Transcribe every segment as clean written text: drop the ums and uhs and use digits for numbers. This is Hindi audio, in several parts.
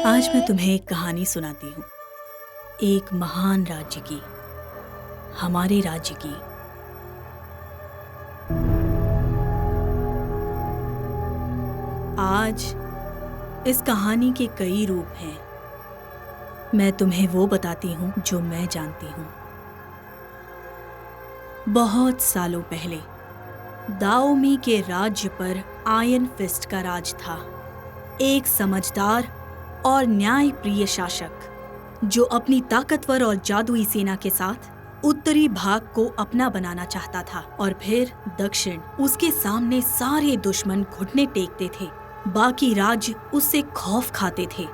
आज मैं तुम्हें एक कहानी सुनाती हूँ, एक महान राज्य की, हमारे राज्य की। आज इस कहानी के कई रूप हैं। मैं तुम्हें वो बताती हूँ जो मैं जानती हूँ। बहुत सालों पहले दाओमी के राज्य पर आयरन फिस्ट का राज था। एक समझदार और न्यायप्रिय शासक जो अपनी ताकतवर और जादुई सेना के साथ उत्तरी भाग को अपना बनाना चाहता था और फिर दक्षिण। उसके सामने सारे दुश्मन घुटने टेकते थे, बाकी राज्य उससे खौफ खाते थे।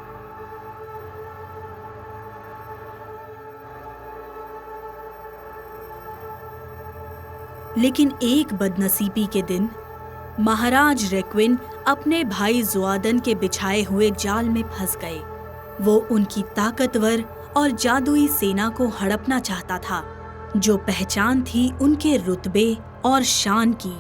लेकिन एक बदनसीबी के दिन महाराज रेक्विन अपने भाई ज़ुआदन के बिछाए हुए जाल में फंस गए। वो उनकी ताकतवर और जादुई सेना को हड़पना चाहता था, जो पहचान थी उनके रुतबे और शान की।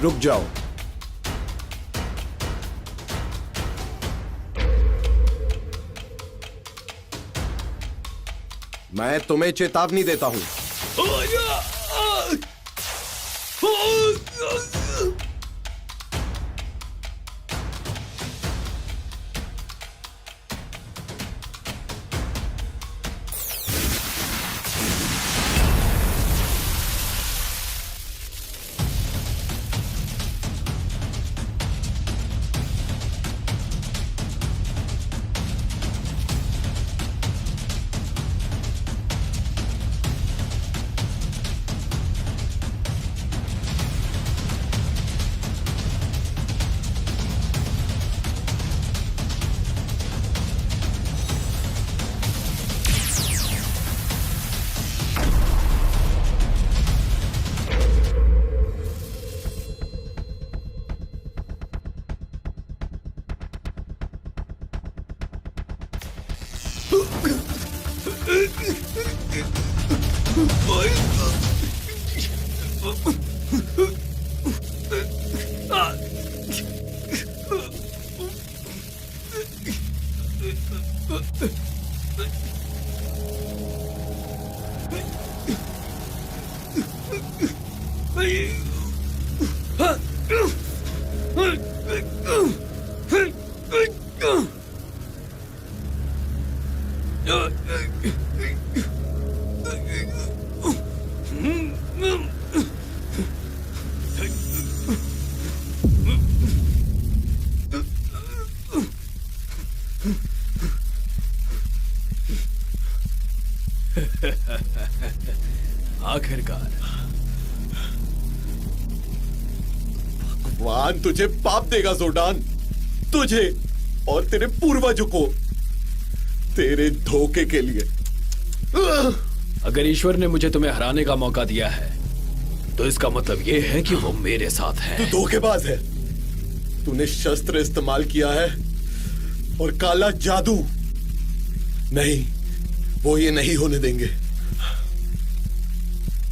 रुक जाओ। मैं तुम्हें चेतावनी देता हूं। आखिरकार भगवान तुझे पाप देगा जोडान, तुझे और तेरे पूर्वजों को, तेरे धोखे के लिए। अगर ईश्वर ने मुझे तुम्हें हराने का मौका दिया है तो इसका मतलब यह है कि वो मेरे साथ है। तू धोखेबाज है। तूने शस्त्र इस्तेमाल किया है और काला जादू। नहीं, वो ये नहीं होने देंगे।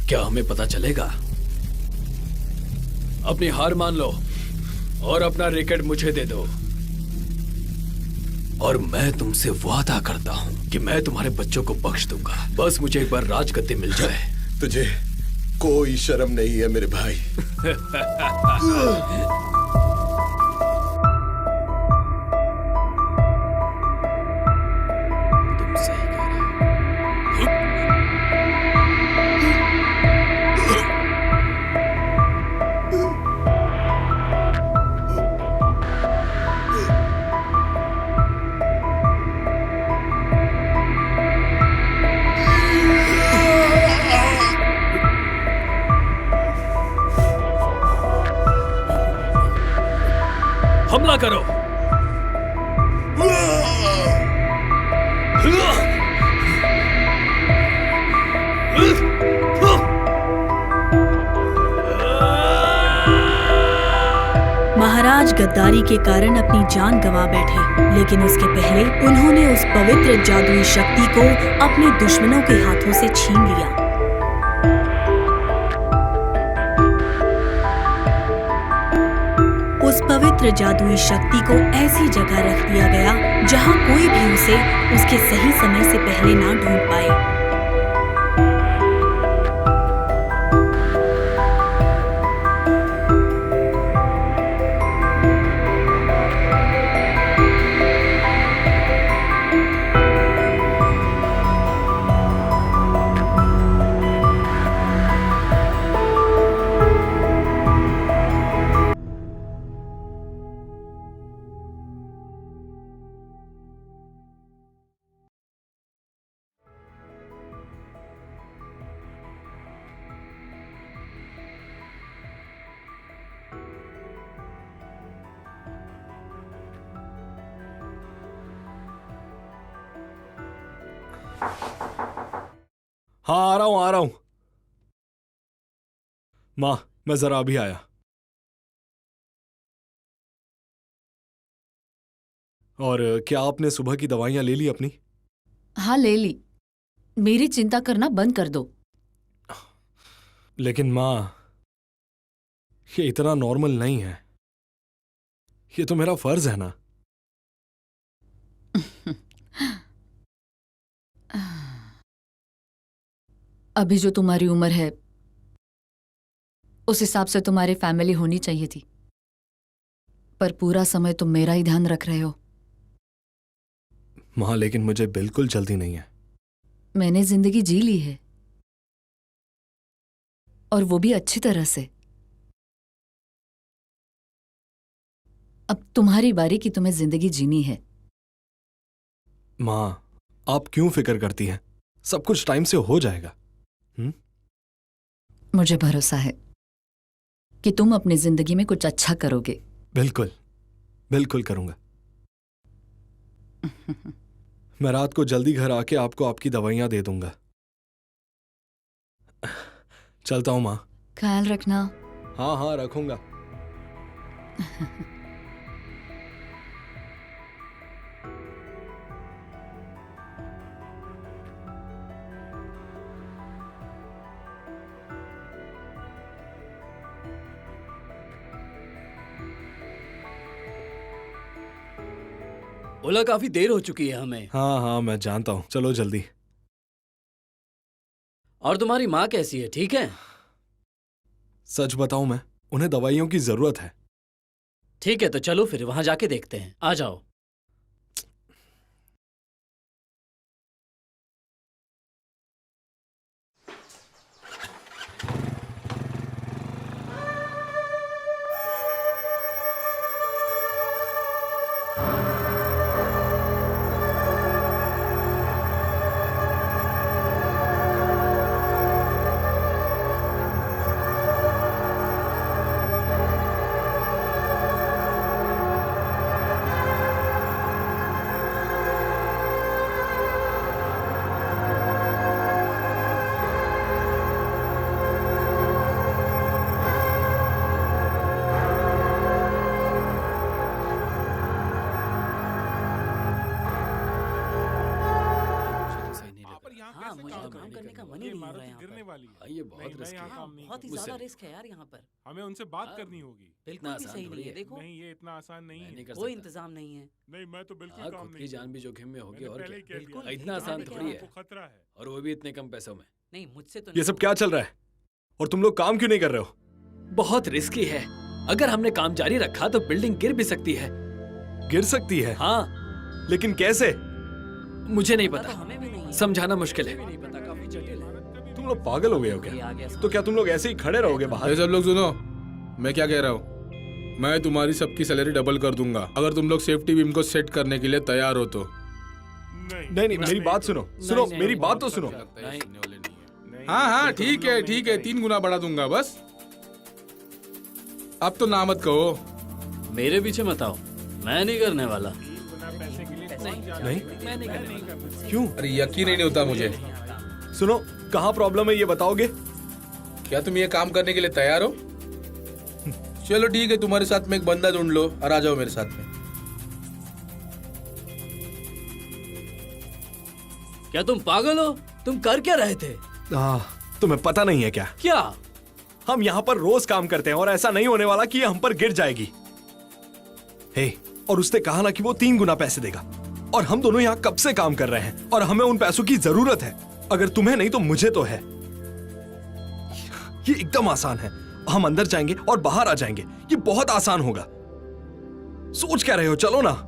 क्या हमें पता चलेगा अपनी हार मान लो और अपना रैकेट मुझे दे दो, और मैं तुमसे वादा करता हूं कि मैं तुम्हारे बच्चों को बख्श दूंगा। बस मुझे एक बार राजगद्दी मिल जाए। तुझे कोई शर्म नहीं है मेरे भाई। तुम सही कह रहे हो। हमला करो। महाराज गद्दारी के कारण अपनी जान गंवा बैठे, लेकिन उसके पहले उन्होंने उस पवित्र जादुई शक्ति को अपने दुश्मनों के हाथों से छीन लिया। उस पवित्र जादुई शक्ति को ऐसी जगह रख दिया गया जहां कोई भी उसे उसके सही समय से पहले ना ढूंढ पाए। हाँ, आ रहा हूं। मां, मैं जरा अभी आया। और क्या आपने सुबह की दवाइयां ले ली अपनी? हाँ, ले ली। मेरी चिंता करना बंद कर दो। लेकिन मां, ये इतना नॉर्मल नहीं है। ये तो मेरा फर्ज है ना। अभी जो तुम्हारी उम्र है उस हिसाब से तुम्हारी फैमिली होनी चाहिए थी, पर पूरा समय तुम मेरा ही ध्यान रख रहे हो। मां, लेकिन मुझे बिल्कुल जल्दी नहीं है। मैंने जिंदगी जी ली है, और वो भी अच्छी तरह से। अब तुम्हारी बारी कि तुम्हें जिंदगी जीनी है। मां, आप क्यों फिक्र करती हैं? सब कुछ टाइम से हो जाएगा। मुझे भरोसा है कि तुम अपनी जिंदगी में कुछ अच्छा करोगे। बिल्कुल, बिल्कुल करूंगा। मैं रात को जल्दी घर आके आपको आपकी दवाइयां दे दूंगा। चलता हूं मां। ख्याल रखना। हाँ हाँ, रखूंगा। बोला काफी देर हो चुकी है हमें। हाँ हाँ, मैं जानता हूं। चलो जल्दी। और तुम्हारी माँ कैसी है? ठीक है? सच बताऊं, मैं उन्हें दवाइयों की जरूरत है। ठीक है, तो चलो फिर वहां जाके देखते हैं। आ जाओ। मन ही नहीं हो रहा है यहाँ गिरने पर। वाली है। हाँ, ये बहुत नहीं, मैं रिस्की यहाँ है। काम नहीं बहुत ही करूँगा। ज्यादा मुझसे रिस्क है यार यहाँ पर। हमें उनसे बात हाँ। करनी होगी। बिल्कुल भी आसान सही थोड़ी नहीं है, है। देखो नहीं, ये इतना आसान नहीं मैं है। नहीं कर कोई सकता। इंतजाम नहीं है। नहीं, मैं तो बिल्कुल हाँ, काम खुद की नहीं जान भी जोखिम में होगी मैंने और पहले ही क्या। कह दिया। बिल्कुल, इतना यही आसान तो थोड़ी क्या है। आपको खतरा है। और वो भी इतने कम पैसों में। नहीं, मुझसे तो ये नहीं सब क्या चल रहा है और तुम लोग काम क्यों नहीं कर रहे हो? बहुत रिस्की है। अगर हमने काम जारी रखा तो बिल्डिंग गिर भी सकती है। गिर सकती है, हाँ, लेकिन कैसे? मुझे नहीं पता तो पता, हमें भी नहीं है। समझाना मुश्किल है। नहीं पता, काफी जटिल है। तुम लोग पागल हो गए हो ये क्या? आ गया तो क्या तुम लोग ऐसे ही खड़े रहोगे बाहर? अरे सब लोग सुनो, मैं क्या कह रहा हूँ। मैं तुम्हारी सबकी सैलरी डबल कर दूंगा अगर तुम लोग सेफ्टी बीम को सेट करने के लिए तैयार हो तो। नहीं नहीं, मेरी बात सुनो, सुनो नहीं, मेरी नहीं, बात तो सुनो। नहीं। हाँ हाँ ठीक है ठीक है, 3 गुना बढ़ा दूंगा बस। अब तो ना मत कहो। मेरे पीछे मत आओ, मैं नहीं करने वाला। नहीं, मैं नहीं करना। क्यों? अरे यकीन ही नहीं होता मुझे। सुनो, कहाँ प्रॉब्लम है ये बताओगे? क्या तुम ये काम करने के लिए तैयार हो? चलो ठीक है, तुम्हारे साथ में एक बंदा ढूंढ लो और आ जाओ मेरे साथ में। क्या तुम पागल हो? तुम कर क्या रहे थे? तुम्हें पता नहीं है क्या? क्या? हम यहाँ पर रोज काम करते हैं और ऐसा नहीं होने वाला कि ये हम पर गिर जाएगी। हे, और उसने कहा ना कि वो 3 गुना पैसे देगा, और हम दोनों यहाँ कब से काम कर रहे हैं और हमें उन पैसों की जरूरत है। अगर तुम्हें नहीं तो मुझे तो है। ये एकदम आसान है, हम अंदर जाएंगे और बाहर आ जाएंगे। ये बहुत आसान होगा। सोच क्या रहे हो? चलो ना।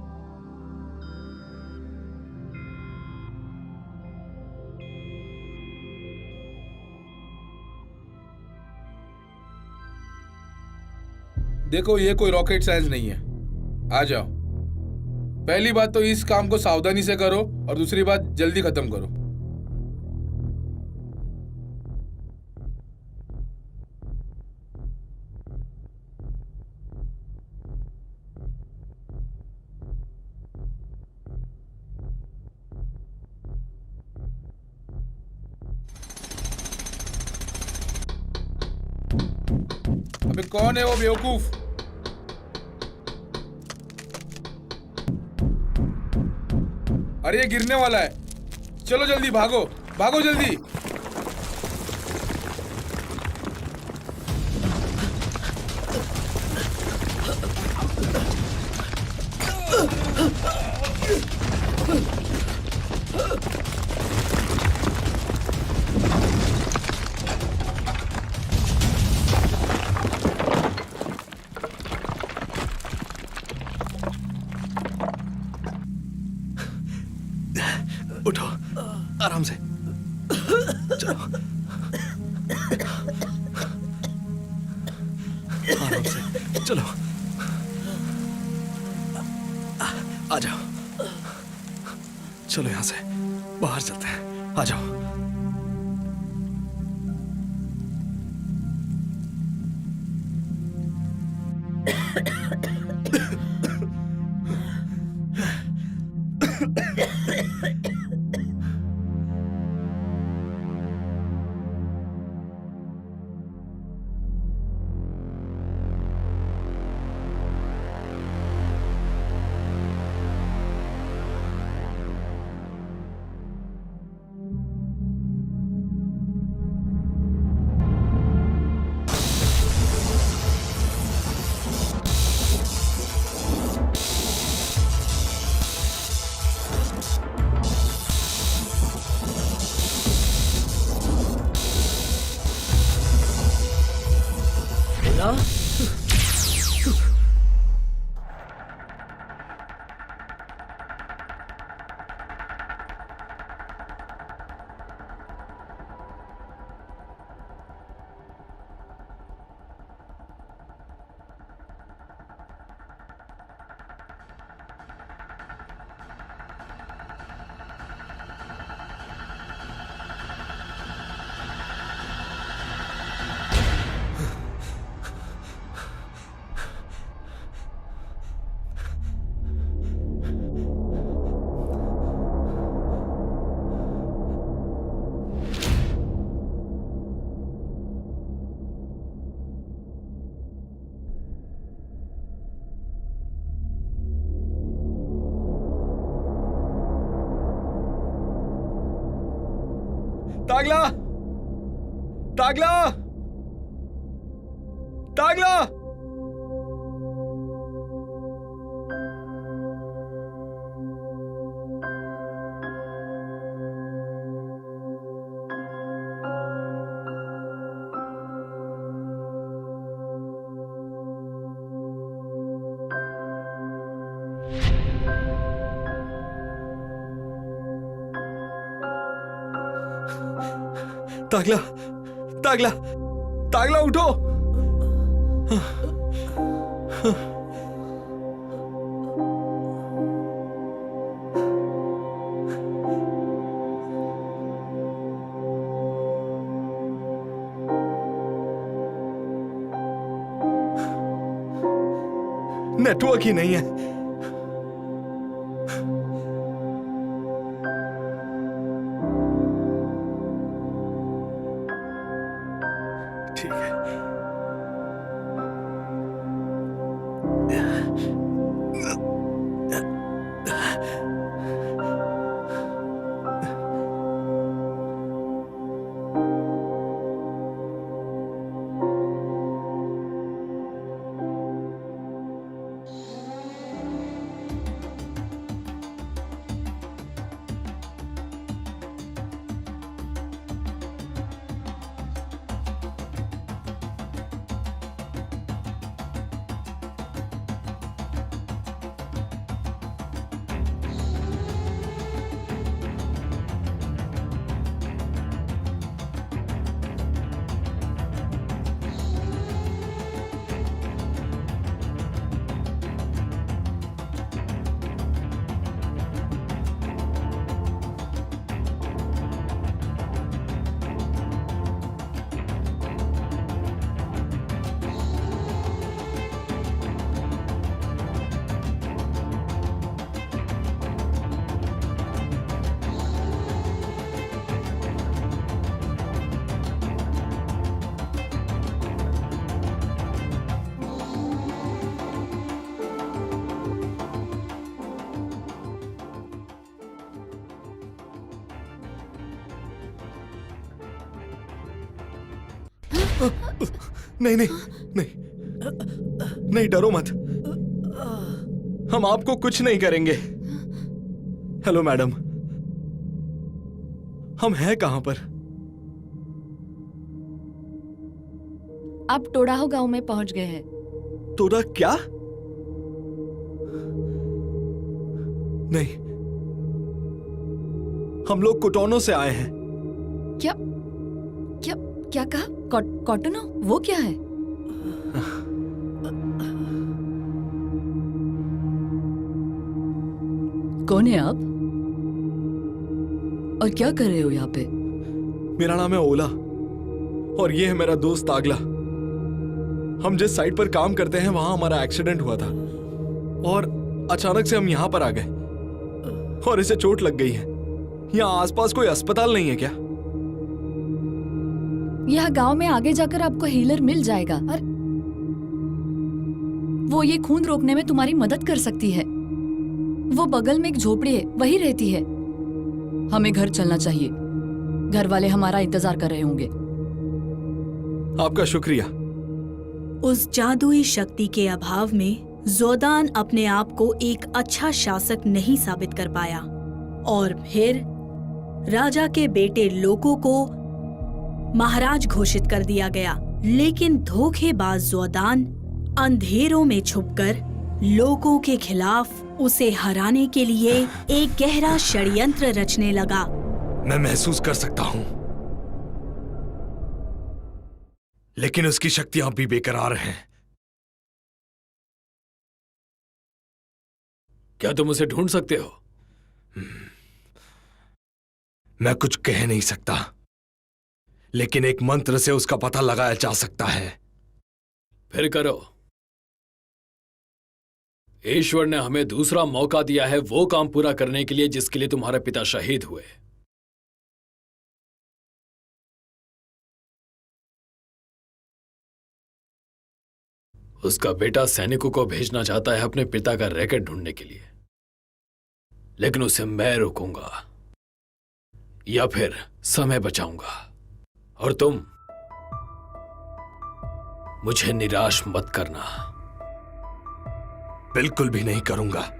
देखो ये कोई रॉकेट साइंस नहीं है, आ जाओ। पहली बात तो इस काम को सावधानी से करो और दूसरी बात जल्दी खत्म करो। अबे कौन है वो बेवकूफ? अरे ये गिरने वाला है। चलो जल्दी भागो, भागो जल्दी। उठो, आराम से चलो, आराम से चलो। आ जाओ, चलो यहाँ से बाहर चलते हैं। आ जाओ। बोला? तागला, तागला, तागला। तागला, तागला, तागला उठो। नेटवर्क ही नहीं है। ठीक है। नहीं नहीं नहीं नहीं, डरो मत, हम आपको कुछ नहीं करेंगे। हेलो मैडम, हम हैं कहां पर? आप टोडाहो गांव में पहुंच गए हैं। तोड़ा क्या? नहीं, हम लोग कोटोनो से आए हैं। क्या क्या क्या कहा? कॉटनो? वो क्या है? कौन है आप और क्या कर रहे हो यहाँ पे? मेरा नाम है ओला और ये है मेरा दोस्त तागला। हम जिस साइट पर काम करते हैं वहां हमारा एक्सीडेंट हुआ था और अचानक से हम यहां पर आ गए और इसे चोट लग गई है। यहाँ आसपास कोई अस्पताल नहीं है क्या? यहाँ गांव में आगे जाकर आपको हीलर मिल जाएगा और वो ये खून रोकने में तुम्हारी मदद कर सकती है। वो बगल में एक झोपड़ी है, वही रहती है। हमें घर चलना चाहिए, घर वाले हमारा इंतजार कर रहे होंगे। आपका शुक्रिया। उस जादुई शक्ति के अभाव में जोदान अपने आप को एक अच्छा शासक नहीं साबित कर पाया और फिर राजा के बेटे लोको को महाराज घोषित कर दिया गया। लेकिन धोखेबाज जोदान अंधेरों में छुपकर लोगों के खिलाफ उसे हराने के लिए एक गहरा षड्यंत्र रचने लगा। मैं महसूस कर सकता हूं, लेकिन उसकी शक्तियां भी बेकरार हैं। क्या तुम उसे ढूंढ सकते हो? मैं कुछ कह नहीं सकता, लेकिन एक मंत्र से उसका पता लगाया जा सकता है। फिर करो। ईश्वर ने हमें दूसरा मौका दिया है वो काम पूरा करने के लिए जिसके लिए तुम्हारे पिता शहीद हुए। उसका बेटा सैनिकों को भेजना चाहता है अपने पिता का रैकेट ढूंढने के लिए, लेकिन उसे मैं रोकूंगा या फिर समय बचाऊंगा। और तुम मुझे निराश मत करना। बिल्कुल भी नहीं करूंगा।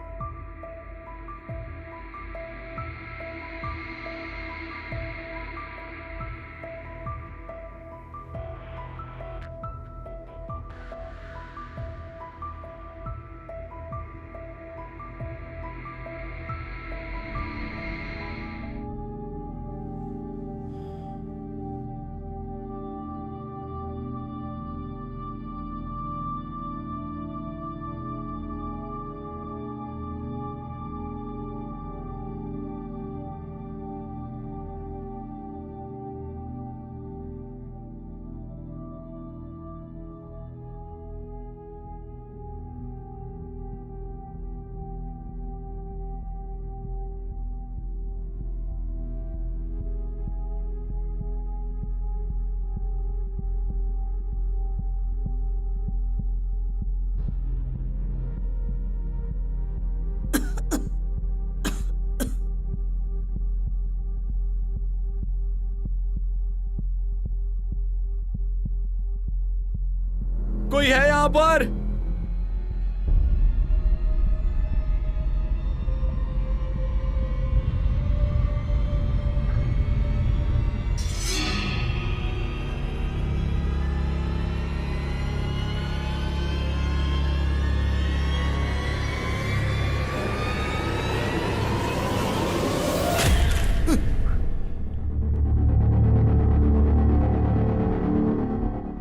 कोई है यहां पर?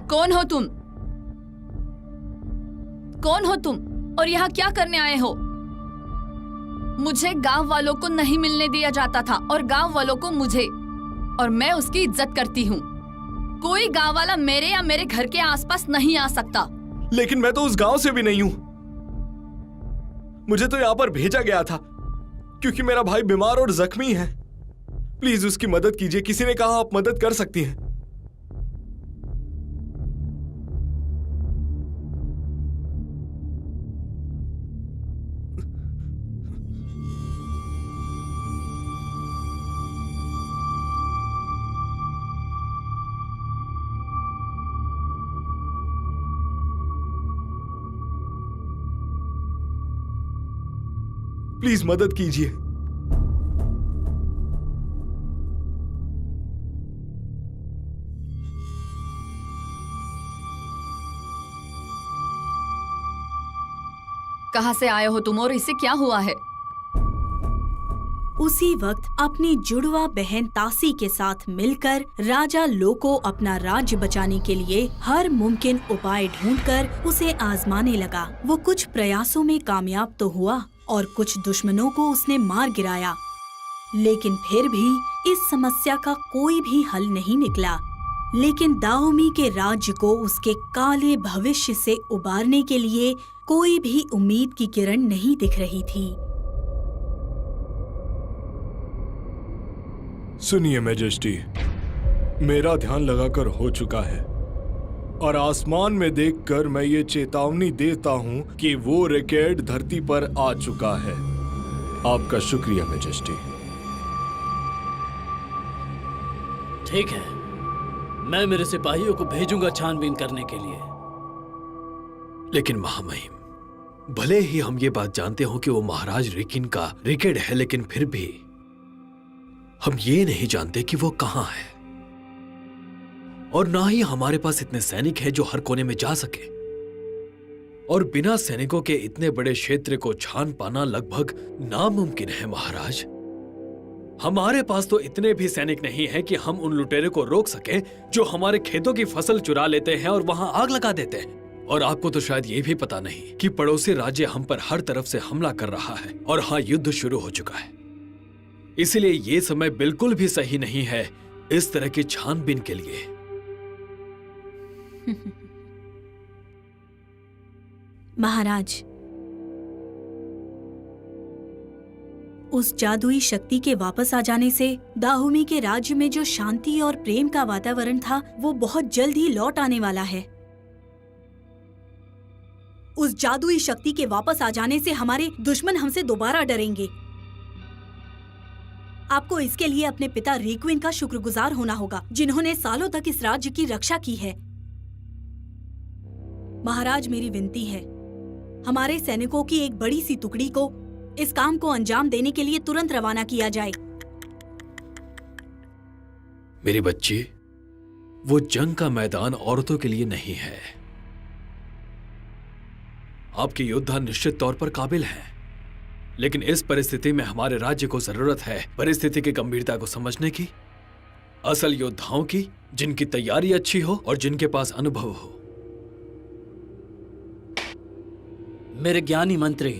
कौन हो तुम? कौन हो तुम और यहाँ क्या करने आए हो? मुझे गांव वालों को नहीं मिलने दिया जाता था और गांव वालों को मुझे, और मैं उसकी इज्जत करती हूँ। कोई गांव वाला मेरे या मेरे घर के आसपास नहीं आ सकता। लेकिन मैं तो उस गांव से भी नहीं हूं। मुझे तो यहां पर भेजा गया था क्योंकि मेरा भाई बीमार और जख्मी है। प्लीज उसकी मदद कीजिए। किसी ने कहा आप मदद कर सकती हैं। प्लीज मदद कीजिए। कहाँ से आए हो तुम और इसे क्या हुआ है? उसी वक्त अपनी जुड़वा बहन तासी के साथ मिलकर राजा लोको अपना राज्य बचाने के लिए हर मुमकिन उपाय ढूंढकर उसे आजमाने लगा। वो कुछ प्रयासों में कामयाब तो हुआ और कुछ दुश्मनों को उसने मार गिराया, लेकिन फिर भी इस समस्या का कोई भी हल नहीं निकला। लेकिन दाओमी के राज्य को उसके काले भविष्य से उबारने के लिए कोई भी उम्मीद की किरण नहीं दिख रही थी। सुनिए मैजेस्टी, मेरा ध्यान लगाकर हो चुका है और आसमान में देखकर मैं ये चेतावनी देता हूं कि वो रैकेट धरती पर आ चुका है। आपका शुक्रिया मैजेस्टी। ठीक है, मैं मेरे सिपाहियों को भेजूंगा छानबीन करने के लिए। लेकिन महामहिम, भले ही हम ये बात जानते हो कि वो महाराज रिकिन का रिकेड है, लेकिन फिर भी हम ये नहीं जानते कि वो कहां है, और ना ही हमारे पास इतने सैनिक हैं जो हर कोने में जा सके। और बिना सैनिकों के इतने बड़े क्षेत्र को छान पाना लगभग नामुमकिन है महाराज। हमारे पास तो इतने भी सैनिक नहीं हैं कि हम उन लुटेरे को रोक सकें जो हमारे खेतों की फसल चुरा लेते हैं और वहां आग लगा देते हैं। और आपको तो शायद ये भी पता नहीं कि पड़ोसी राज्य हम पर हर तरफ से हमला कर रहा है और हाँ, युद्ध शुरू हो चुका है। इसलिए ये समय बिल्कुल भी सही नहीं है इस तरह की छानबीन के लिए। महाराज, उस जादुई शक्ति के वापस आ जाने से दाओमी के राज्य में जो शांति और प्रेम का वातावरण था वो बहुत जल्द ही लौट आने वाला है। उस जादुई शक्ति के वापस आ जाने से हमारे दुश्मन हमसे दोबारा डरेंगे। आपको इसके लिए अपने पिता रिक्विन का शुक्रगुजार होना होगा, जिन्होंने सालों तक इस राज्य की रक्षा की है। महाराज, मेरी विनती है, हमारे सैनिकों की एक बड़ी सी टुकड़ी को इस काम को अंजाम देने के लिए तुरंत रवाना किया जाए। मेरी बच्ची, वो जंग का मैदान औरतों के लिए नहीं है। आपके योद्धा निश्चित तौर पर काबिल हैं, लेकिन इस परिस्थिति में हमारे राज्य को जरूरत है परिस्थिति की गंभीरता को समझने की, असल योद्धाओं की, जिनकी तैयारी अच्छी हो और जिनके पास अनुभव हो। मेरे ज्ञानी मंत्री,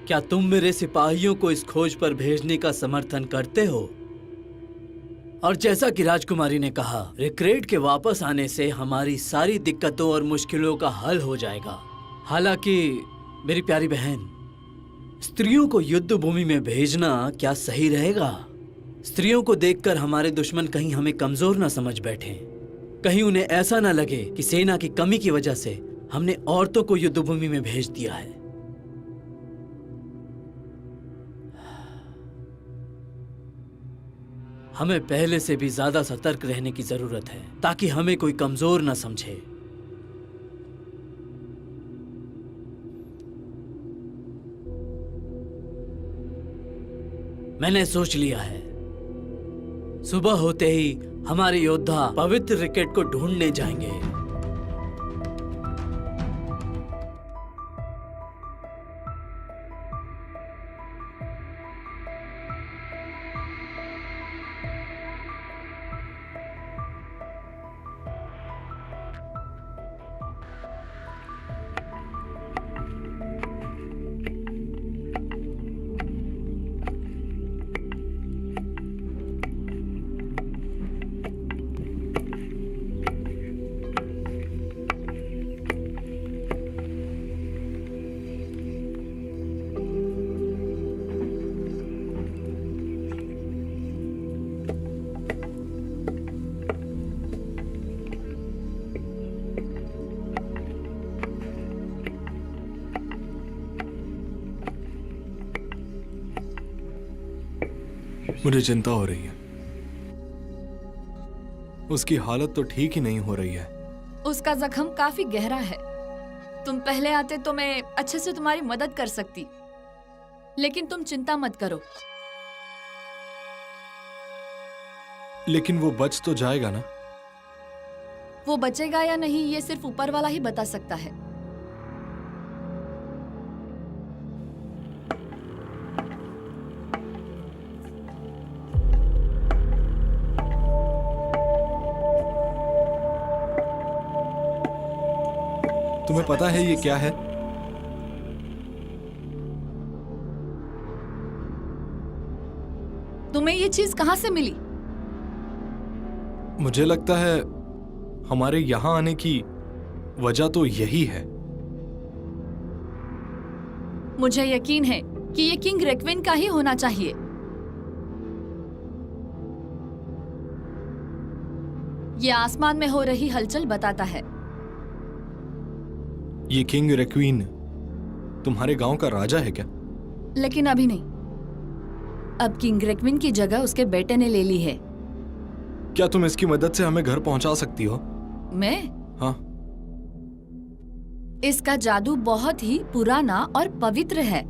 क्या तुम मेरे सिपाहियों को इस खोज पर भेजने का समर्थन करते हो? और जैसा कि राजकुमारी ने कहा, रिक्रेट के वापस आने से हमारी सारी दिक्कतों और मुश्किलों का हल हो जाएगा। हालांकि मेरी प्यारी बहन, स्त्रियों को युद्ध भूमि में भेजना क्या सही रहेगा? स्त्रियों को देखकर हमारे दुश्मन कहीं हमें कमजोर ना समझ बैठे, कहीं उन्हें ऐसा ना लगे कि सेना की कमी की वजह से हमने औरतों को युद्ध भूमि में भेज दिया है। हमें पहले से भी ज्यादा सतर्क रहने की जरूरत है ताकि हमें कोई कमजोर ना समझे। मैंने सोच लिया है, सुबह होते ही हमारे योद्धा पवित्र रिकेट को ढूंढने जाएंगे। मुझे चिंता हो रही है। उसकी हालत तो ठीक ही नहीं हो रही है। उसका जख्म काफी गहरा है। तुम पहले आते तो मैं अच्छे से तुम्हारी मदद कर सकती, लेकिन तुम चिंता मत करो। लेकिन वो बच तो जाएगा ना? वो बचेगा या नहीं ये सिर्फ ऊपर वाला ही बता सकता है। तुम्हें पता है ये क्या है? तुम्हें ये चीज कहां से मिली? मुझे लगता है हमारे यहां आने की वजह तो यही है। मुझे यकीन है कि ये किंग रेक्विन का ही होना चाहिए। ये आसमान में हो रही हलचल बताता है। ये किंग रेक्वीन तुम्हारे गांव का राजा है क्या? लेकिन अभी नहीं। अब किंग रेक्विन की जगह उसके बेटे ने ले ली है। क्या तुम इसकी मदद से हमें घर पहुंचा सकती हो? मैं? हाँ। इसका जादू बहुत ही पुराना और पवित्र है।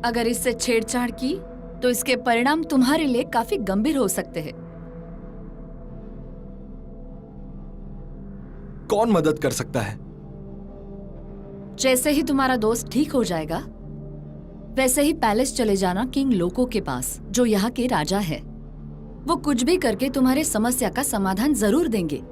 अगर इससे छेड़छाड़ की तो इसके परिणाम तुम्हारे लिए काफी गंभीर हो सकते हैं। कौन मदद कर सकता है? जैसे ही तुम्हारा दोस्त ठीक हो जाएगा, वैसे ही पैलेस चले जाना किंग लोको के पास, जो यहाँ के राजा है। वो कुछ भी करके तुम्हारे समस्या का समाधान जरूर देंगे।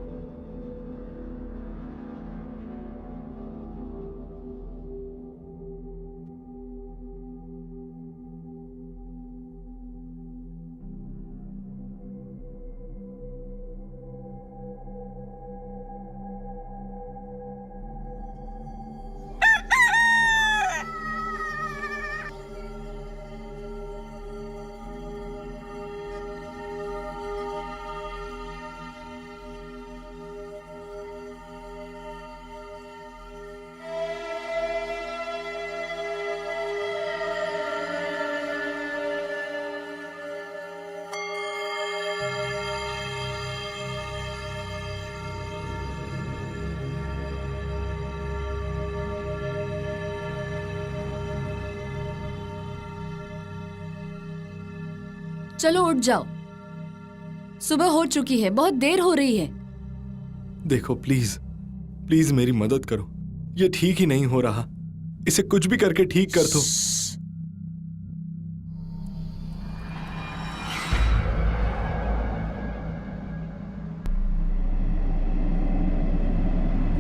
चलो उठ जाओ, सुबह हो चुकी है, बहुत देर हो रही है। देखो प्लीज प्लीज मेरी मदद करो, ये ठीक ही नहीं हो रहा, इसे कुछ भी करके ठीक कर दो।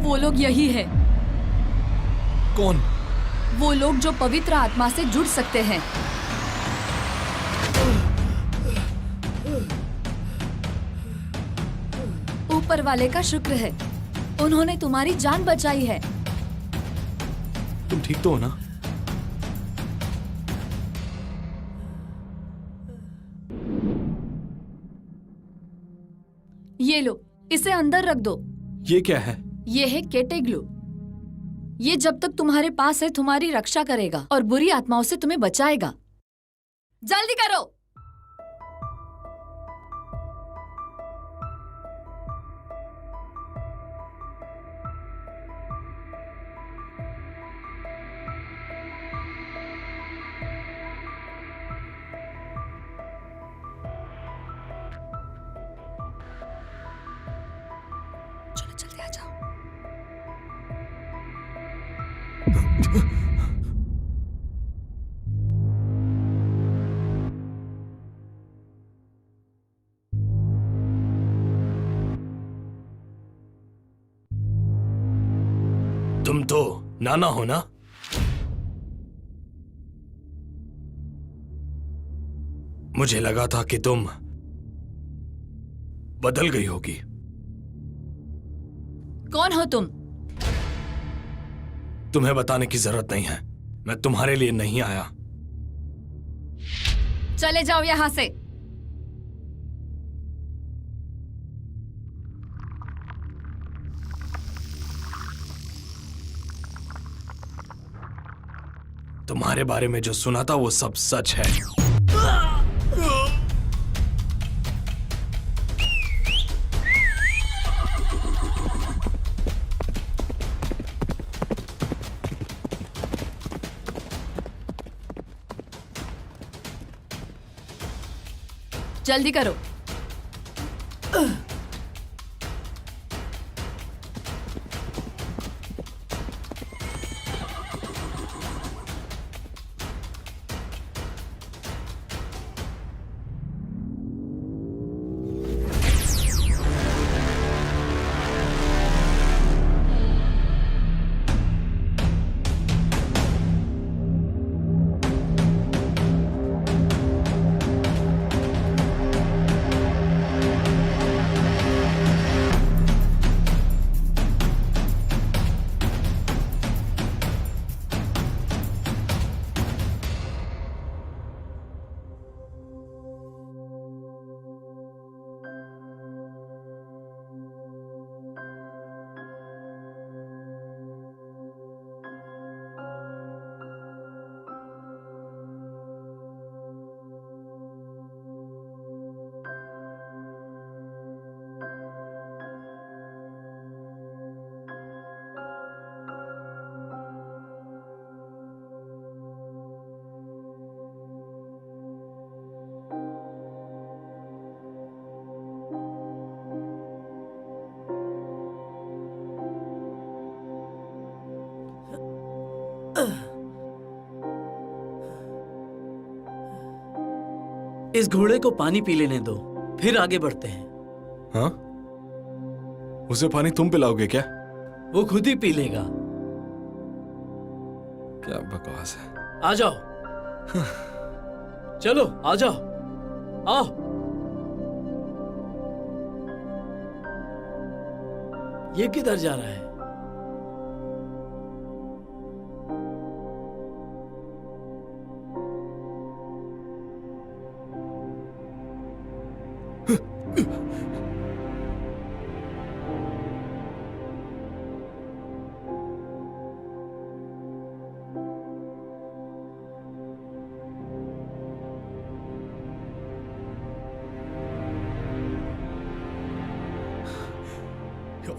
वो लोग यही है, कौन? वो लोग जो पवित्र आत्मा से जुड़ सकते हैं। ऊपर वाले का शुक्र है, उन्होंने तुम्हारी जान बचाई है। तुम ठीक तो हो ना? ये लो, इसे अंदर रख दो। ये क्या है? ये है केटेग्लू। ये जब तक तुम्हारे पास है तुम्हारी रक्षा करेगा और बुरी आत्माओं से तुम्हें बचाएगा। जल्दी करो। चलो जल्दी आ जाओ। तुम तो नाना हो ना? मुझे लगा था कि तुम बदल गई होगी। कौन हो तुम? तुम्हें बताने की जरूरत नहीं है, मैं तुम्हारे लिए नहीं आया। चले जाओ यहां से। तुम्हारे बारे में जो सुना था वो सब सच है। जल्दी करो। इस घोड़े को पानी पी लेने दो, फिर आगे बढ़ते हैं। हाँ? उसे पानी तुम पिलाओगे क्या? वो खुद ही पी लेगा। क्या बकवास है। आ जाओ। चलो आ जाओ, आओ। ये किधर जा रहा है?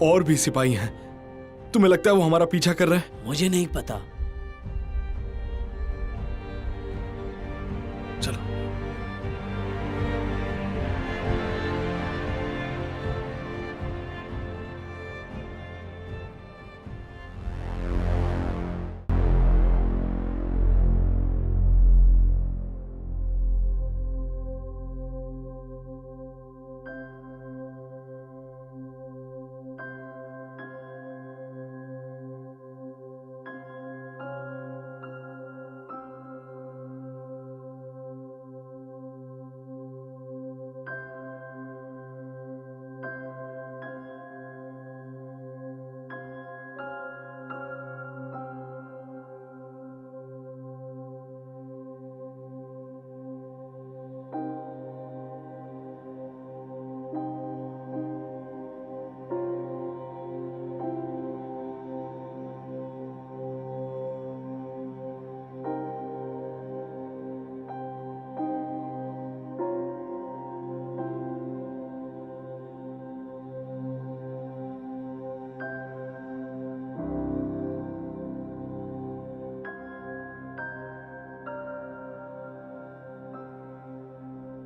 और भी सिपाही हैं। तुम्हें लगता है वो हमारा पीछा कर रहे हैं? मुझे नहीं पता। चलो।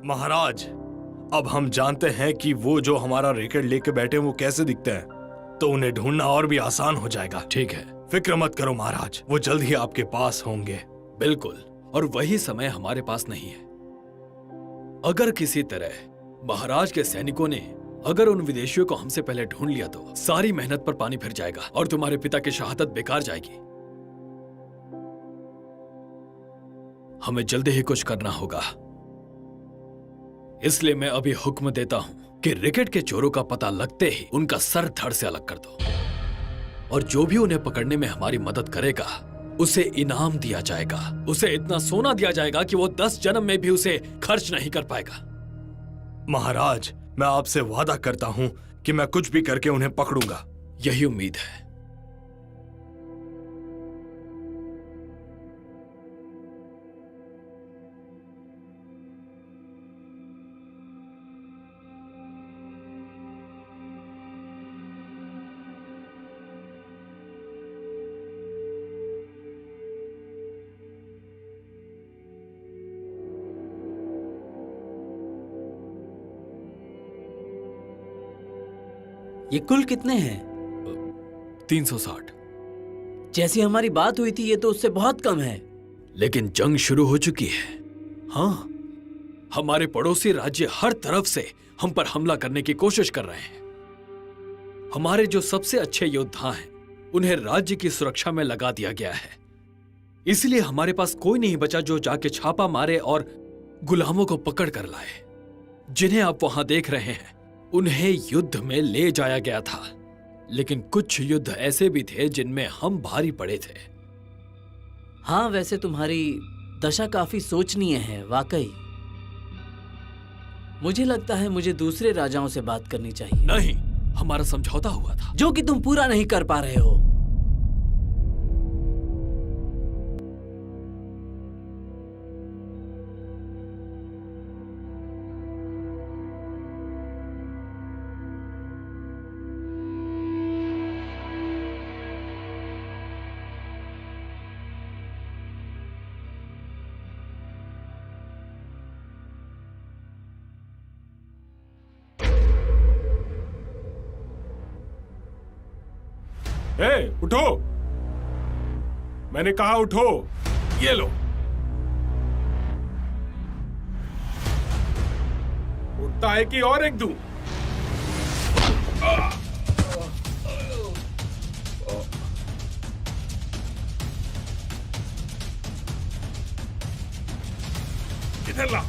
महाराज, अब हम जानते हैं कि वो जो हमारा रैकेट लेके बैठे हैं वो कैसे दिखते हैं, तो उन्हें ढूंढना और भी आसान हो जाएगा। ठीक है, फिक्र मत करो महाराज, वो जल्द ही आपके पास होंगे। बिल्कुल। और वही समय हमारे पास नहीं है। अगर किसी तरह महाराज के सैनिकों ने अगर उन विदेशियों को हमसे पहले ढूंढ लिया तो सारी मेहनत पर पानी फिर जाएगा और तुम्हारे पिता की शहादत बेकार जाएगी। हमें जल्दी ही कुछ करना होगा। इसलिए मैं अभी हुक्म देता हूं कि रैकेट के चोरों का पता लगते ही उनका सर धड़ से अलग कर दो, और जो भी उन्हें पकड़ने में हमारी मदद करेगा उसे इनाम दिया जाएगा। उसे इतना सोना दिया जाएगा कि वो 10 जन्म में भी उसे खर्च नहीं कर पाएगा। महाराज, मैं आपसे वादा करता हूं कि मैं कुछ भी करके उन्हें पकड़ूंगा। यही उम्मीद है। ये कुल कितने हैं? 360। जैसी हमारी बात हुई थी ये तो उससे बहुत कम है। लेकिन जंग शुरू हो चुकी है। हाँ, हमारे पड़ोसी राज्य हर तरफ से हम पर हमला करने की कोशिश कर रहे हैं। हमारे जो सबसे अच्छे योद्धा हैं उन्हें राज्य की सुरक्षा में लगा दिया गया है। इसलिए हमारे पास कोई नहीं बचा जो जाके छापा मारे और गुलामों को पकड़ कर लाए। जिन्हें आप वहां देख रहे हैं उन्हें युद्ध में ले जाया गया था, लेकिन कुछ युद्ध ऐसे भी थे जिनमें हम भारी पड़े थे। हाँ, वैसे तुम्हारी दशा काफी सोचनीय है वाकई। मुझे लगता है मुझे दूसरे राजाओं से बात करनी चाहिए। नहीं, हमारा समझौता हुआ था जो कि तुम पूरा नहीं कर पा रहे हो। ए, उठो, मैंने कहा उठो। ये लो। उठता है कि और एक दूं? इधर ला।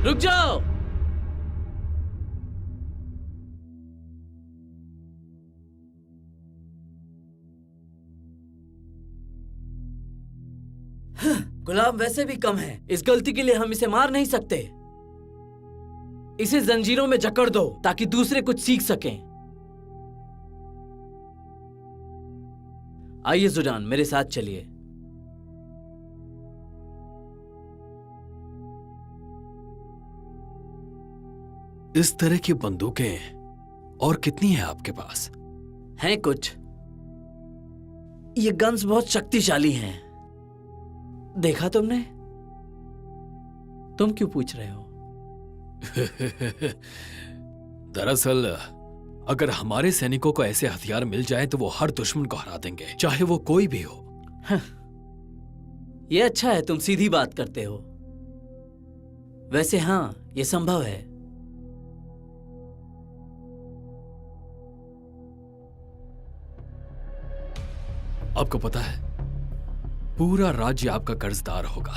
रुक जाओ। गुलाम वैसे भी कम है, इस गलती के लिए हम इसे मार नहीं सकते। इसे जंजीरों में जकड़ दो ताकि दूसरे कुछ सीख सकें। आइए जुडान, मेरे साथ चलिए। इस तरह की बंदूकें और कितनी हैं आपके पास? हैं कुछ। ये गन्स बहुत शक्तिशाली हैं। देखा तुमने? तुम क्यों पूछ रहे हो? दरअसल अगर हमारे सैनिकों को ऐसे हथियार मिल जाए तो वो हर दुश्मन को हरा देंगे, चाहे वो कोई भी हो। ये अच्छा है, तुम सीधी बात करते हो। वैसे हाँ, ये संभव है। आपको पता है, पूरा राज्य आपका कर्जदार होगा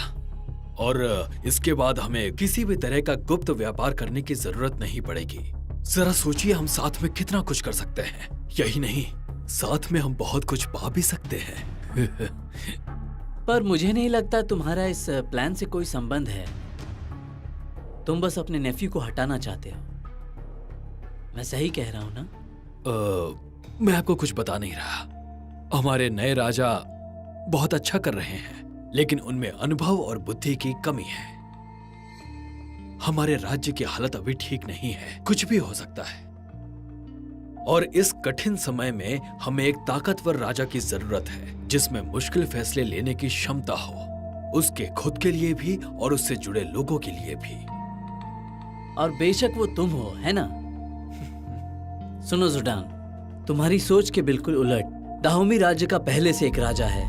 और इसके बाद हमें किसी भी तरह का गुप्त व्यापार करने की जरूरत नहीं पड़ेगी। जरा सोचिए, हम साथ में कितना कुछ कर सकते हैं। यही नहीं, साथ में हम बहुत कुछ पा भी सकते हैं। पर मुझे नहीं लगता तुम्हारा इस प्लान से कोई संबंध है। तुम बस अपने नेफ्यू को हटाना चाहते हो। मैं सही कह रहा हूं ना? मैं आपको कुछ बता नहीं रहा। हमारे नए राजा बहुत अच्छा कर रहे हैं, लेकिन उनमें अनुभव और बुद्धि की कमी है। हमारे राज्य की हालत अभी ठीक नहीं है, कुछ भी हो सकता है। और इस कठिन समय में हमें एक ताकतवर राजा की जरूरत है, जिसमें मुश्किल फैसले लेने की क्षमता हो, उसके खुद के लिए भी और उससे जुड़े लोगों के लिए भी। और बेशक वो तुम हो, है ना? सुनो जुडान, तुम्हारी सोच के बिल्कुल उलट दाहोमी राज्य का पहले से एक राजा है,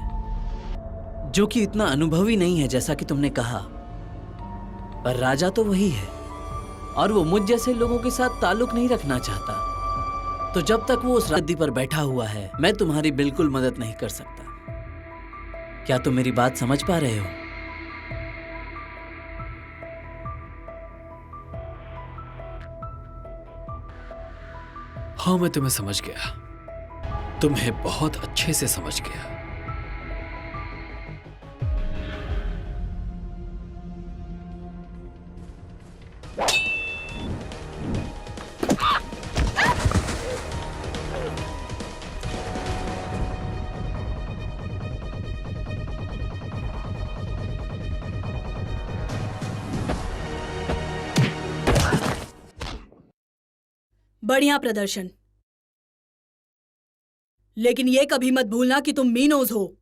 जो कि इतना अनुभवी नहीं है जैसा कि तुमने कहा, पर राजा तो वही है, और वो मुझ जैसे लोगों के साथ ताल्लुक नहीं रखना चाहता। तो जब तक वो उस गद्दी पर बैठा हुआ है, मैं तुम्हारी बिल्कुल मदद नहीं कर सकता। क्या तुम मेरी बात समझ पा रहे हो? हाँ, मैं तुम्हें समझ गया, तुम्हें बहुत अच्छे से समझ गया। बढ़िया प्रदर्शन, लेकिन यह कभी मत भूलना कि तुम मीनोज हो,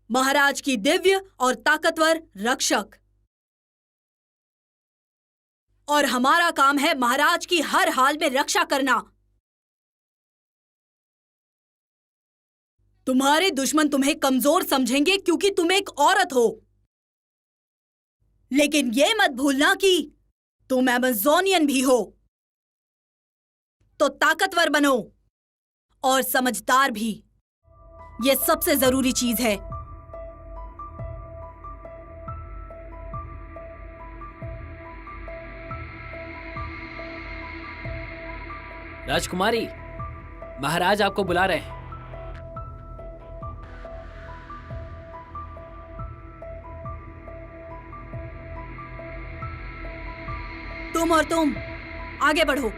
महाराज की दिव्य और ताकतवर रक्षक। और हमारा काम है महाराज की हर हाल में रक्षा करना। तुम्हारे दुश्मन तुम्हें कमजोर समझेंगे क्योंकि तुम एक औरत हो, लेकिन यह मत भूलना कि तुम अमेज़ोनियन भी हो। तो ताकतवर बनो और समझदार भी, यह सबसे जरूरी चीज है। राजकुमारी, महाराज आपको बुला रहे हैं। तुम और तुम आगे बढ़ो,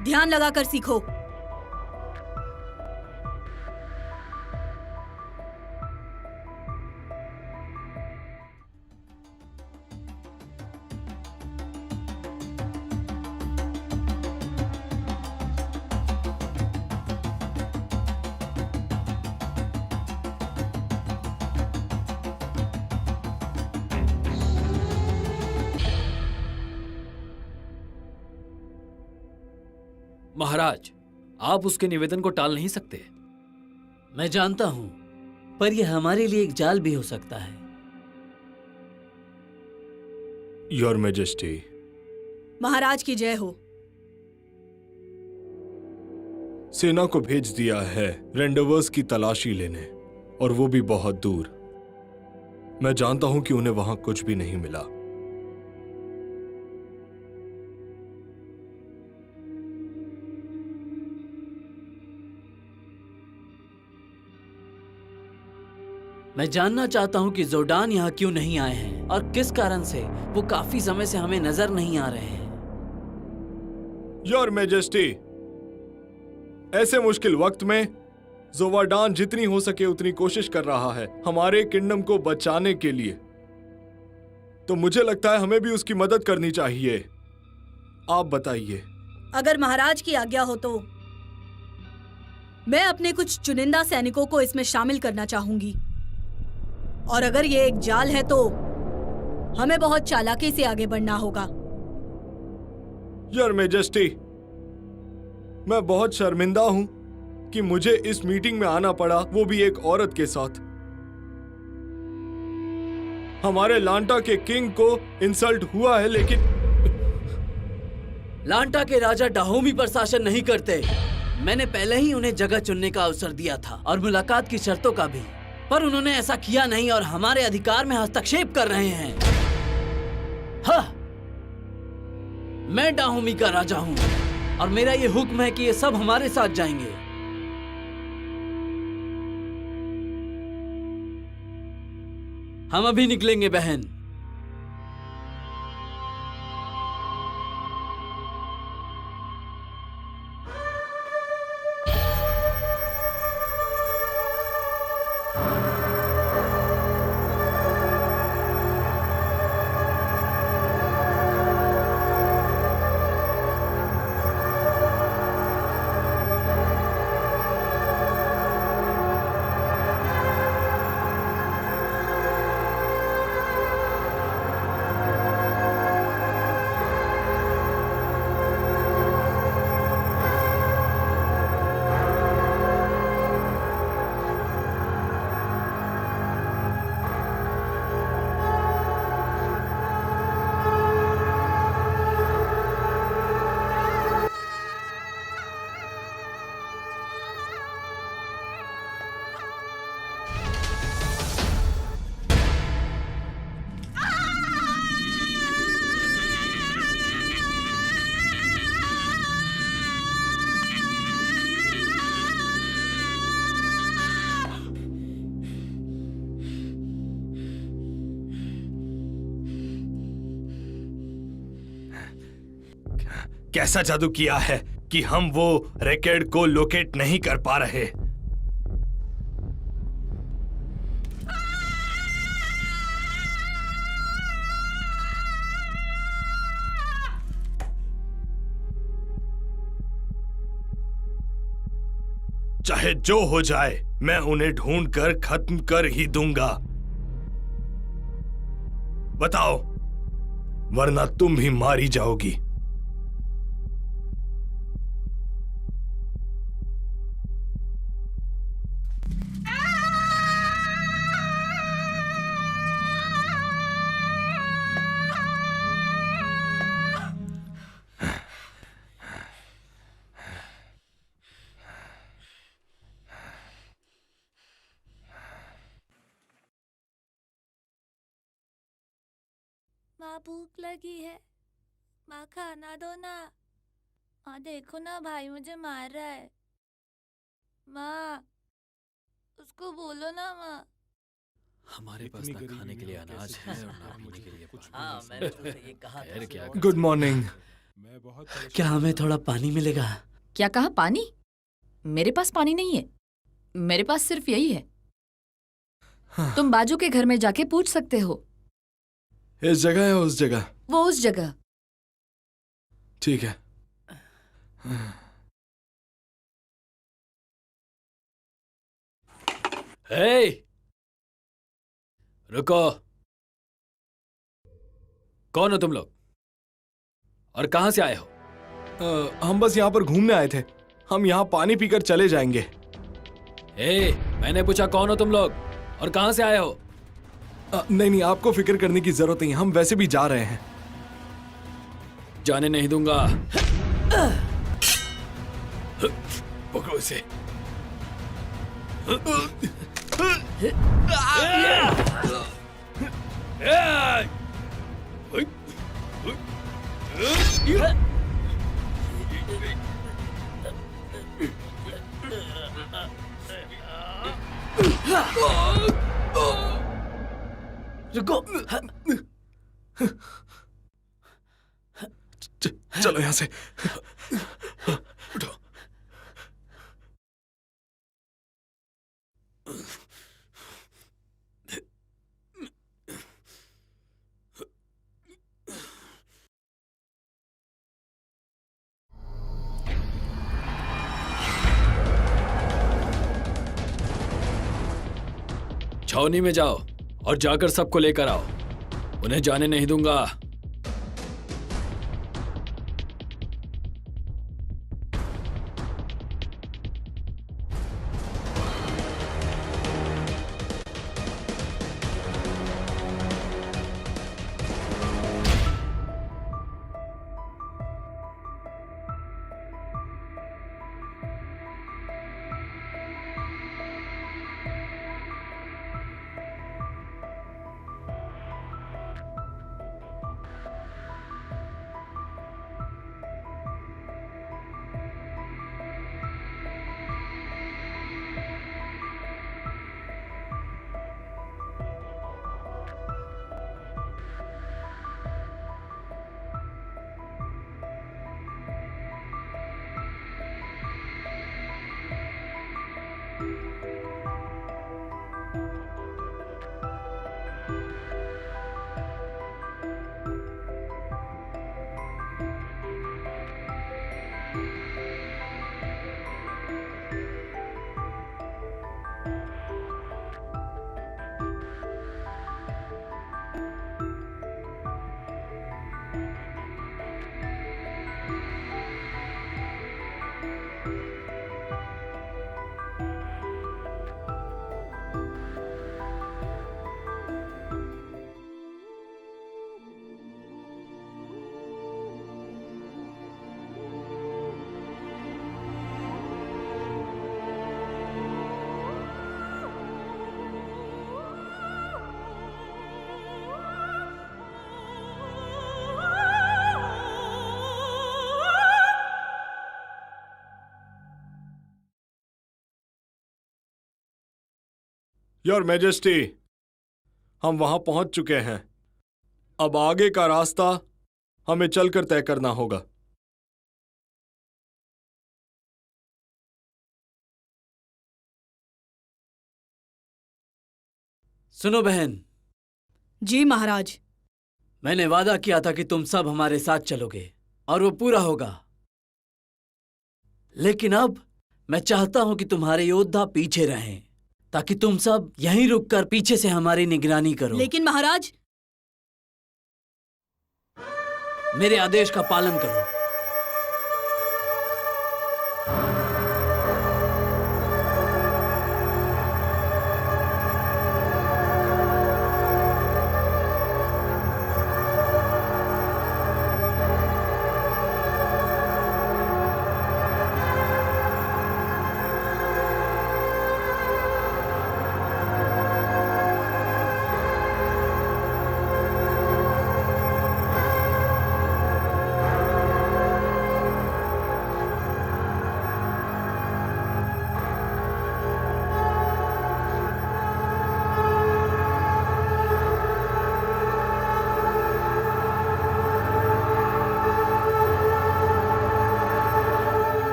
ध्यान लगाकर सीखो। महाराज, आप उसके निवेदन को टाल नहीं सकते। मैं जानता हूं, पर यह हमारे लिए एक जाल भी हो सकता है। Your majesty. महाराज की जय हो। सेना को भेज दिया है रेंडवर्स की तलाशी लेने, और वो भी बहुत दूर। मैं जानता हूं कि उन्हें वहां कुछ भी नहीं मिला। मैं जानना चाहता हूं कि जोडान यहाँ क्यों नहीं आए हैं और किस कारण से वो काफी समय से हमें नजर नहीं आ रहे हैं। योर मैजेस्टी, ऐसे मुश्किल वक्त में जोवाडान जितनी हो सके उतनी कोशिश कर रहा है हमारे किंगडम को बचाने के लिए। तो मुझे लगता है हमें भी उसकी मदद करनी चाहिए। आप बताइए। अगर महाराज की आज्ञा हो तो मैं अपने कुछ चुनिंदा सैनिकों को इसमें शामिल करना चाहूंगी, और अगर ये एक जाल है तो हमें बहुत चालाकी से आगे बढ़ना होगा। योर मैजेस्टी, मैं बहुत शर्मिंदा हूं कि मुझे इस मीटिंग में आना पड़ा, वो भी एक औरत के साथ। हमारे लांटा के किंग को इंसल्ट हुआ है, लेकिन लांटा के राजा डाहोमी पर शासन नहीं करते। मैंने पहले ही उन्हें जगह चुनने का अवसर दिया था और मुलाकात की शर्तों का भी, पर उन्होंने ऐसा किया नहीं और हमारे अधिकार में हस्तक्षेप कर रहे हैं। हाँ, मैं डाहोमी का राजा हूं और मेरा ये हुक्म है कि ये सब हमारे साथ जाएंगे। हम अभी निकलेंगे बहन। कैसा जादू किया है कि हम वो रैकेट को लोकेट नहीं कर पा रहे? चाहे जो हो जाए, मैं उन्हें ढूंढकर खत्म कर ही दूंगा। बताओ, वरना तुम भी मारी जाओगी। माँ भूख लगी है, माँ खाना दो ना। माँ देखो ना, भाई मुझे मार रहा है। माँ, उसको बोलो ना माँ। हमारे पास ना खाने के लिए अनाज है और ना पीने के लिए पानी। हाँ, मैंने तुझसे ये कहा खैर, था। क्या कर गुड मॉर्निंग। मैं बहुत परेशान क्या हमें थोड़ा पानी मिलेगा? क्या कहा? पानी? मेरे पास पानी नहीं है, मेरे पास सिर्फ यही है। तुम बाजू के घर में जाके पूछ सकते हो। इस जगह है उस जगह? वो उस जगह। ठीक है। हे, रुको। कौन हो तुम लोग और कहां से आए हो? हम बस यहाँ पर घूमने आए थे। हम यहाँ पानी पीकर चले जाएंगे। हे, मैंने पूछा कौन हो तुम लोग और कहां से आए हो? नहीं नहीं, आपको फिक्र करने की जरूरत नहीं, हम वैसे भी जा रहे हैं। जाने नहीं दूंगा। पकड़ो इसे। रुको। चलो यहाँ से। उठो। छावनी में जाओ और जाकर सबको लेकर आओ। उन्हें जाने नहीं दूंगा। योर मैजेस्टी, हम वहां पहुंच चुके हैं। अब आगे का रास्ता हमें चलकर तय करना होगा। सुनो बहन, जी महाराज। मैंने वादा किया था कि तुम सब हमारे साथ चलोगे और वो पूरा होगा। लेकिन अब मैं चाहता हूं कि तुम्हारे योद्धा पीछे रहें ताकि तुम सब यहीं रुककर पीछे से हमारी निगरानी करो। लेकिन महाराज, मेरे आदेश का पालन करो।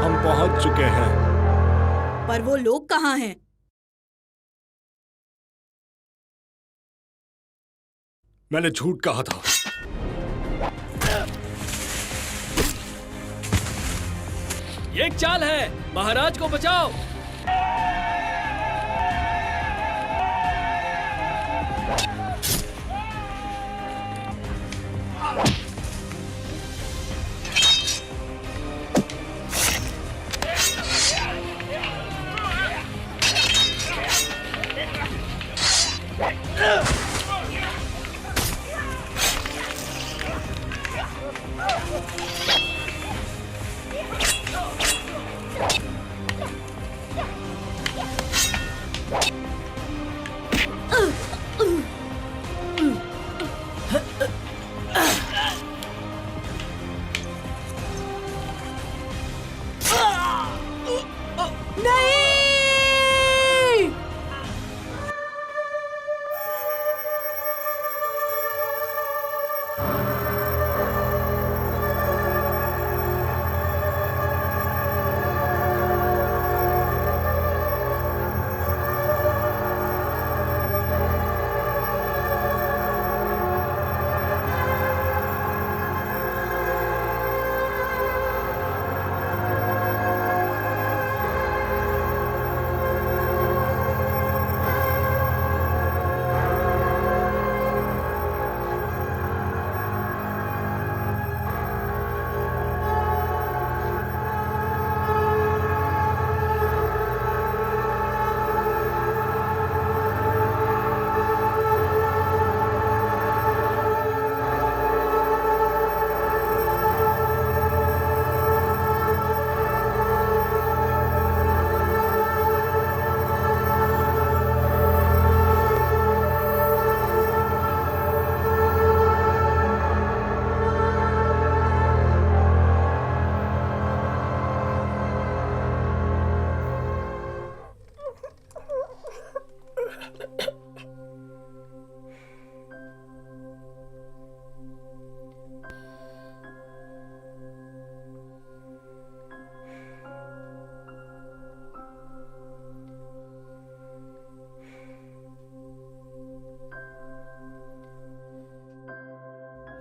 हम पहुंच चुके हैं। पर वो लोग कहाँ हैं? मैंने झूठ कहा था। ये एक चाल है, महाराज को बचाओ।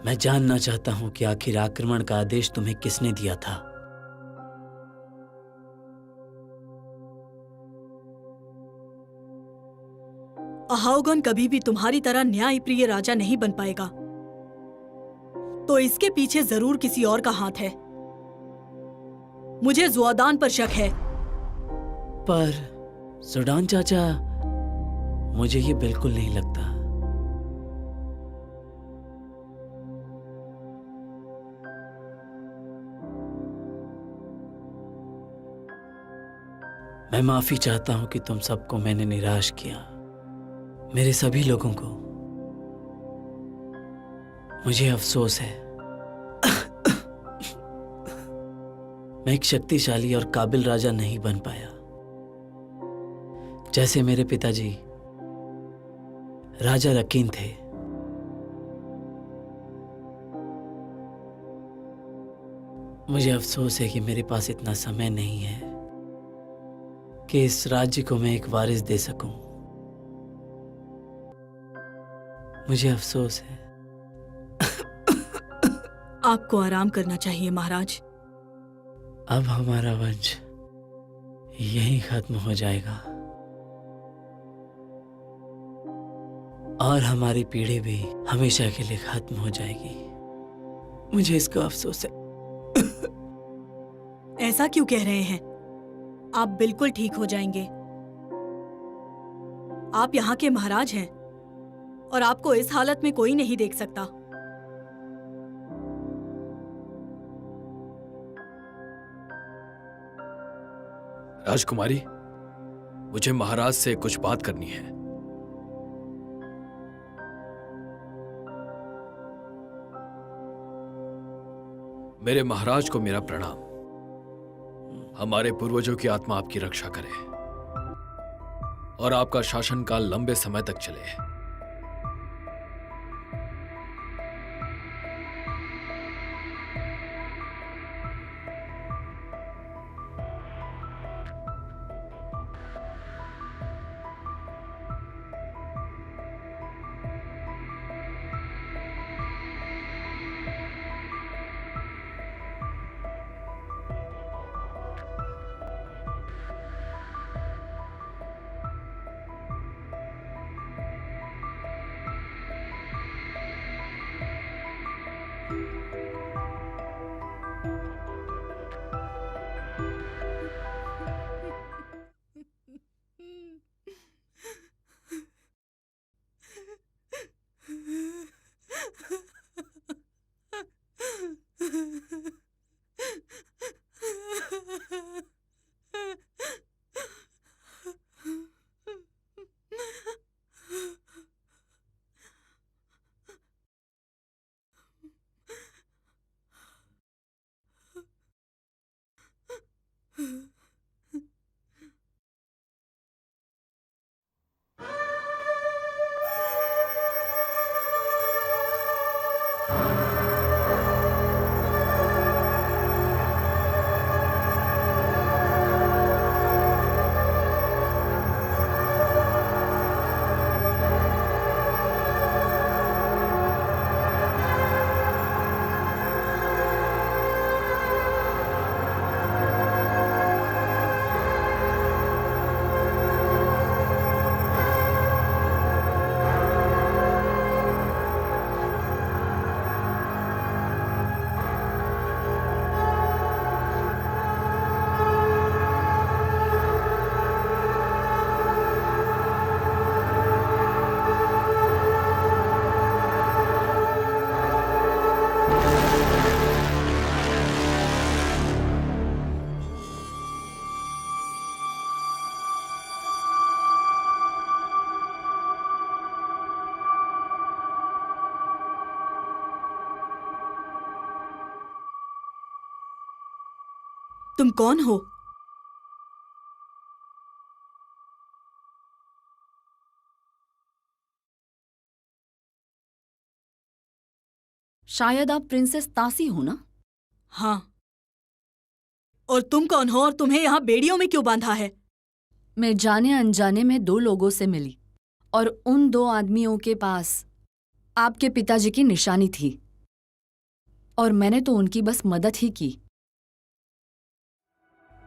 मैं जानना चाहता हूं कि आखिर आक्रमण का आदेश तुम्हें किसने दिया था। अहाउगन कभी भी तुम्हारी तरह न्यायप्रिय राजा नहीं बन पाएगा, तो इसके पीछे जरूर किसी और का हाथ है। मुझे ज़ुआदान पर शक है। पर सुडान चाचा, मुझे ये बिल्कुल नहीं लगता। मैं माफी चाहता हूं कि तुम सबको मैंने निराश किया, मेरे सभी लोगों को। मुझे अफसोस है। मैं एक शक्तिशाली और काबिल राजा नहीं बन पाया, जैसे मेरे पिताजी राजा रकीन थे। मुझे अफसोस है कि मेरे पास इतना समय नहीं है कि इस राज्य को मैं एक वारिस दे सकूं। मुझे अफसोस है। आपको आराम करना चाहिए महाराज। अब हमारा वंश यहीं खत्म हो जाएगा और हमारी पीढ़ी भी हमेशा के लिए खत्म हो जाएगी। मुझे इसका अफसोस है। ऐसा क्यों कह रहे हैं? आप बिल्कुल ठीक हो जाएंगे। आप यहाँ के महाराज हैं और आपको इस हालत में कोई नहीं देख सकता। राजकुमारी, मुझे महाराज से कुछ बात करनी है। मेरे महाराज को मेरा प्रणाम। हमारे पूर्वजों की आत्मा आपकी रक्षा करे और आपका शासनकाल लंबे समय तक चले। तुम कौन हो? शायद आप प्रिंसेस तासी हो ना? हाँ। और तुम कौन हो और तुम्हें यहाँ बेड़ियों में क्यों बांधा है? मैं जाने अनजाने में 2 लोगों से मिली और उन 2 आदमियों के पास आपके पिताजी की निशानी थी और मैंने तो उनकी बस मदद ही की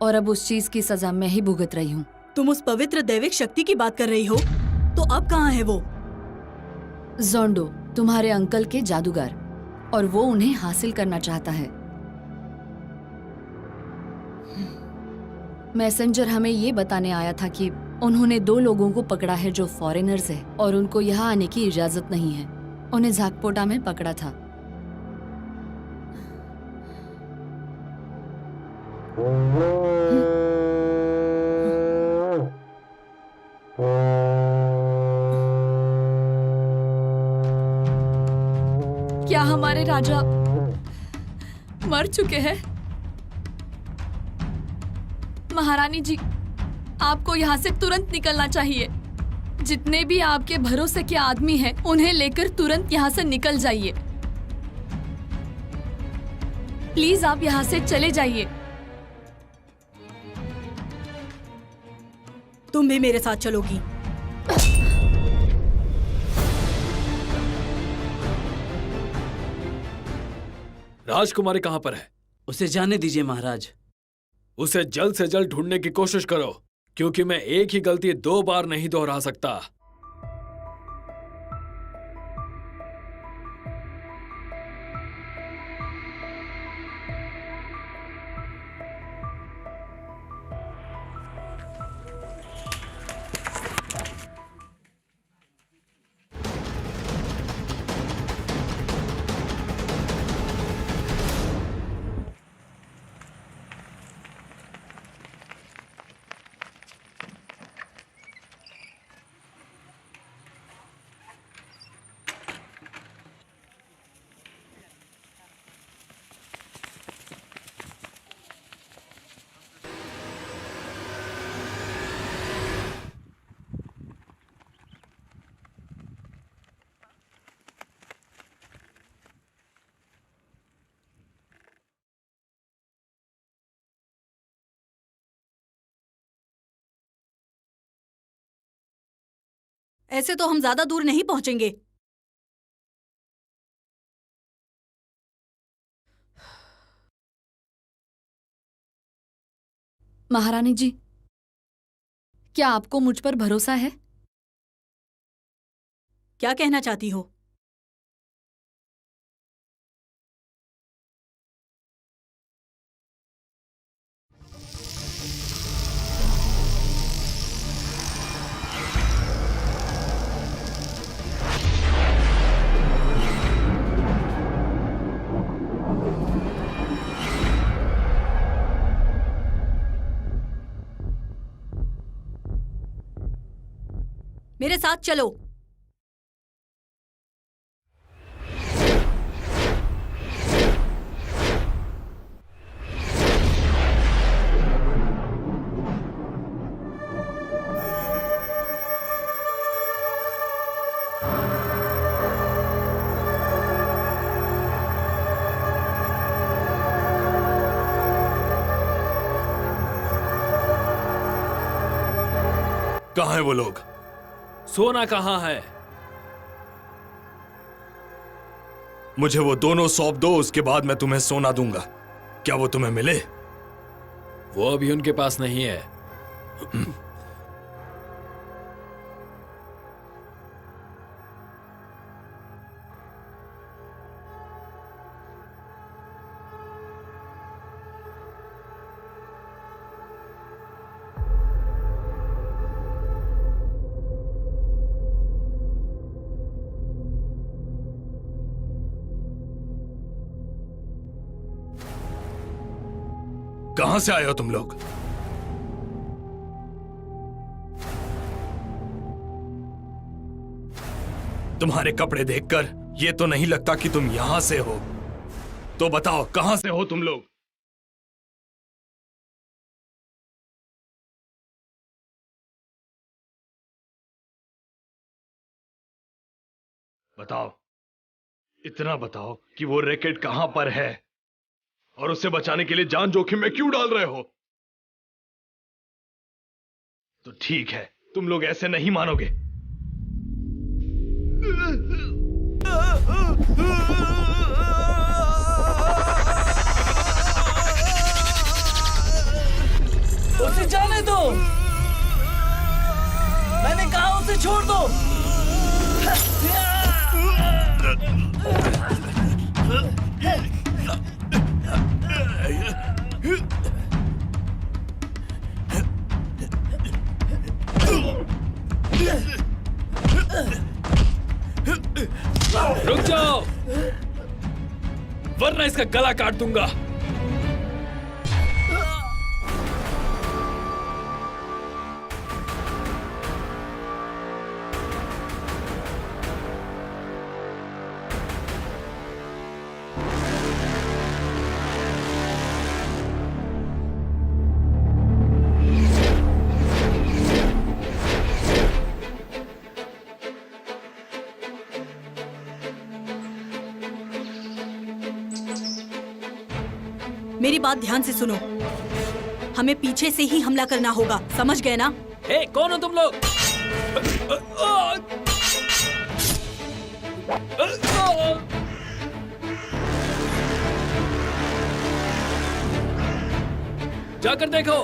और अब उस चीज की सजा मैं ही भुगत रही हूँ। तुम उस पवित्र दैविक शक्ति की बात कर रही हो? तो अब कहाँ है वो? जोंडो, तुम्हारे अंकल के जादूगर, और वो उन्हें हासिल करना चाहता है। मैसेंजर हमें ये बताने आया था कि उन्होंने 2 लोगों को पकड़ा है जो फॉरेनर्स है और उनको यहाँ आने की इजाजत नहीं है। उन्हें झाकपोटा में पकड़ा था। क्या हमारे राजा मर चुके हैं? महारानी जी, आपको यहाँ से तुरंत निकलना चाहिए। जितने भी आपके भरोसे के आदमी हैं, उन्हें लेकर तुरंत यहाँ से निकल जाइए। प्लीज आप यहाँ से चले जाइए। तुम भी मेरे साथ चलोगी। राजकुमारी कहाँ पर है? उसे जाने दीजिए महाराज। उसे जल्द से जल्द ढूंढने की कोशिश करो, क्योंकि मैं एक ही गलती 2 बार नहीं दोहरा सकता। ऐसे तो हम ज्यादा दूर नहीं पहुंचेंगे। महारानी जी, क्या आपको मुझ पर भरोसा है? क्या कहना चाहती हो? मेरे साथ चलो। कहाँ है वो लोग? सोना कहाँ है? मुझे वो दोनों सौंप दो, उसके बाद मैं तुम्हें सोना दूंगा। क्या वो तुम्हें मिले? वो अभी उनके पास नहीं है। कहां से आए हो तुम लोग? तुम्हारे कपड़े देखकर ये तो नहीं लगता कि तुम यहां से हो। तो बताओ, कहां से हो तुम लोग? बताओ, इतना बताओ कि वो रैकेट कहां पर है, और उसे बचाने के लिए जान जोखिम में क्यों डाल रहे हो? तो ठीक है, तुम लोग ऐसे नहीं मानोगे। उसे जाने दो, मैंने कहा उसे छोड़ दो। रुक जाओ, वरना इसका गला काट दूंगा। मेरी बात ध्यान से सुनो। हमें पीछे से ही हमला करना होगा, समझ गए ना? हे, कौन हो तुम लोग? जाकर देखो।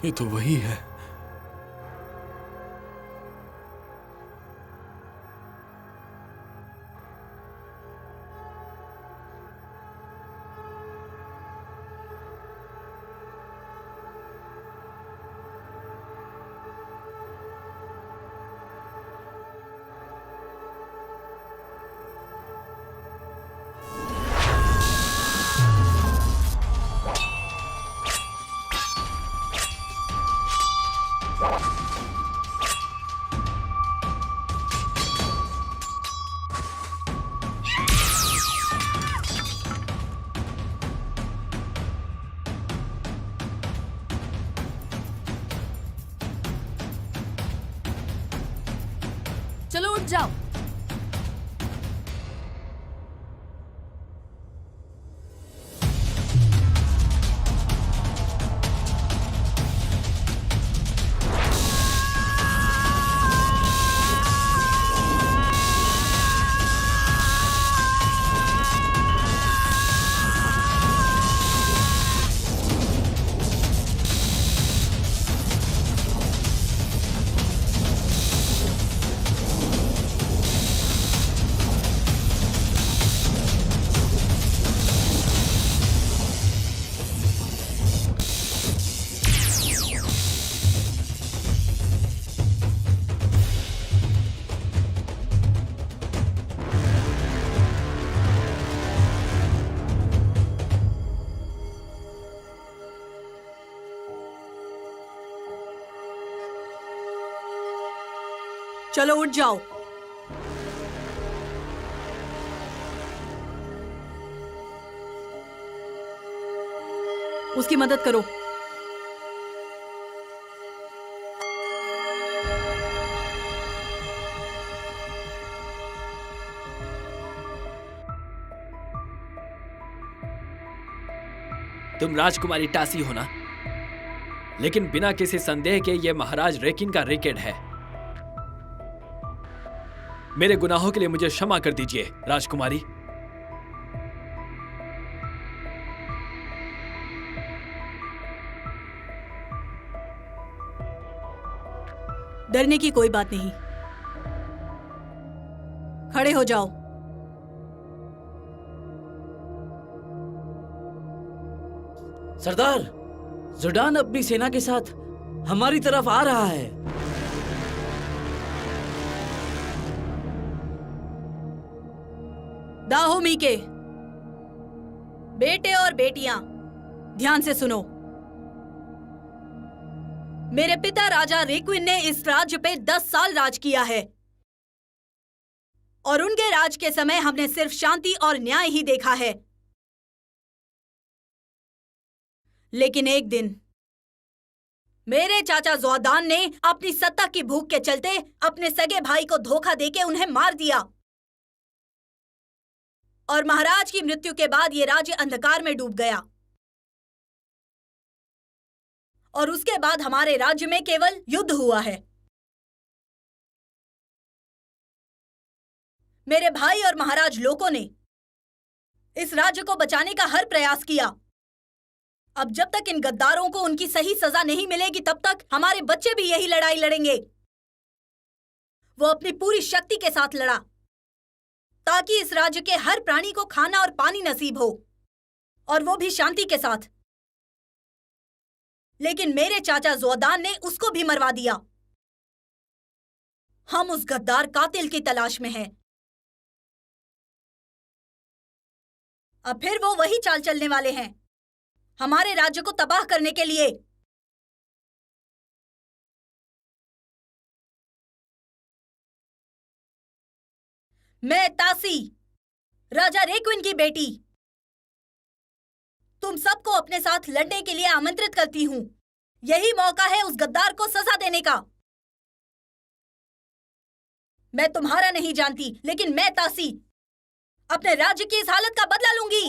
ये तो वही है। चलो उठ जाओ। चलो उठ जाओ। उसकी मदद करो। तुम राजकुमारी टासी हो ना? लेकिन बिना किसी संदेह के ये महाराज रेकिन का रैकेट है। मेरे गुनाहों के लिए मुझे क्षमा कर दीजिए राजकुमारी। डरने की कोई बात नहीं, खड़े हो जाओ। सरदार, जुडान अपनी सेना के साथ हमारी तरफ आ रहा है। दाहोमी के बेटे और बेटियां, ध्यान से सुनो। मेरे पिता राजा रेक्विन ने इस राज्य पे 10 साल राज किया है और उनके राज के समय हमने सिर्फ शांति और न्याय ही देखा है। लेकिन एक दिन मेरे चाचा ज़ोदान ने अपनी सत्ता की भूख के चलते अपने सगे भाई को धोखा देके उन्हें मार दिया और महाराज की मृत्यु के बाद यह राज्य अंधकार में डूब गया। और उसके बाद हमारे राज्य में केवल युद्ध हुआ है। मेरे भाई और महाराज लोगों ने इस राज्य को बचाने का हर प्रयास किया। अब जब तक इन गद्दारों को उनकी सही सजा नहीं मिलेगी तब तक हमारे बच्चे भी यही लड़ाई लड़ेंगे। वो अपनी पूरी शक्ति के साथ लड़ा ताकि इस राज्य के हर प्राणी को खाना और पानी नसीब हो, और वो भी शांति के साथ। लेकिन मेरे चाचा ज़ोदान ने उसको भी मरवा दिया। हम उस गद्दार कातिल की तलाश में हैं। अब फिर वो वही चाल चलने वाले हैं, हमारे राज्य को तबाह करने के लिए। मैं तासी, राजा रेक्विन की बेटी, तुम सबको अपने साथ लड़ने के लिए आमंत्रित करती हूं। यही मौका है उस गद्दार को सजा देने का। मैं तुम्हारा नहीं जानती, लेकिन मैं तासी अपने राज्य की इस हालत का बदला लूंगी।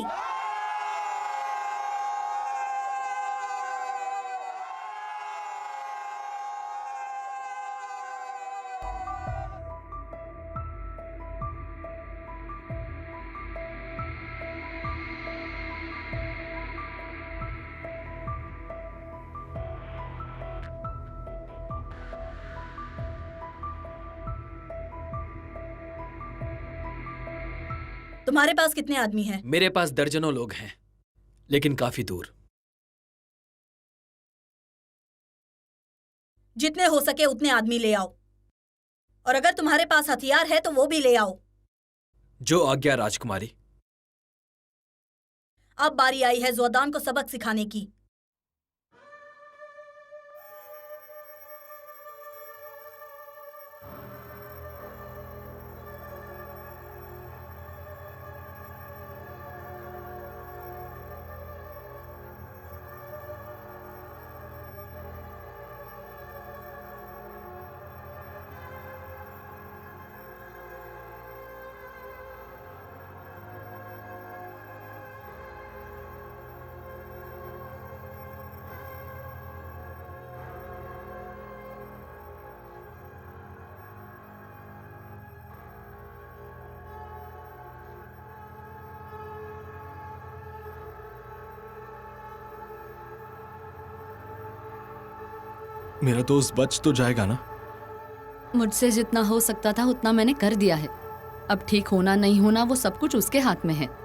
तुम्हारे पास कितने आदमी हैं? मेरे पास दर्जनों लोग हैं, लेकिन काफी दूर। जितने हो सके उतने आदमी ले आओ, और अगर तुम्हारे पास हथियार है तो वो भी ले आओ। जो आज्ञा राजकुमारी। अब बारी आई है ज़ोदान को सबक सिखाने की। मेरा दोस्त बच तो जाएगा ना? मुझसे जितना हो सकता था उतना मैंने कर दिया है। अब ठीक होना नहीं होना वो सब कुछ उसके हाथ में है।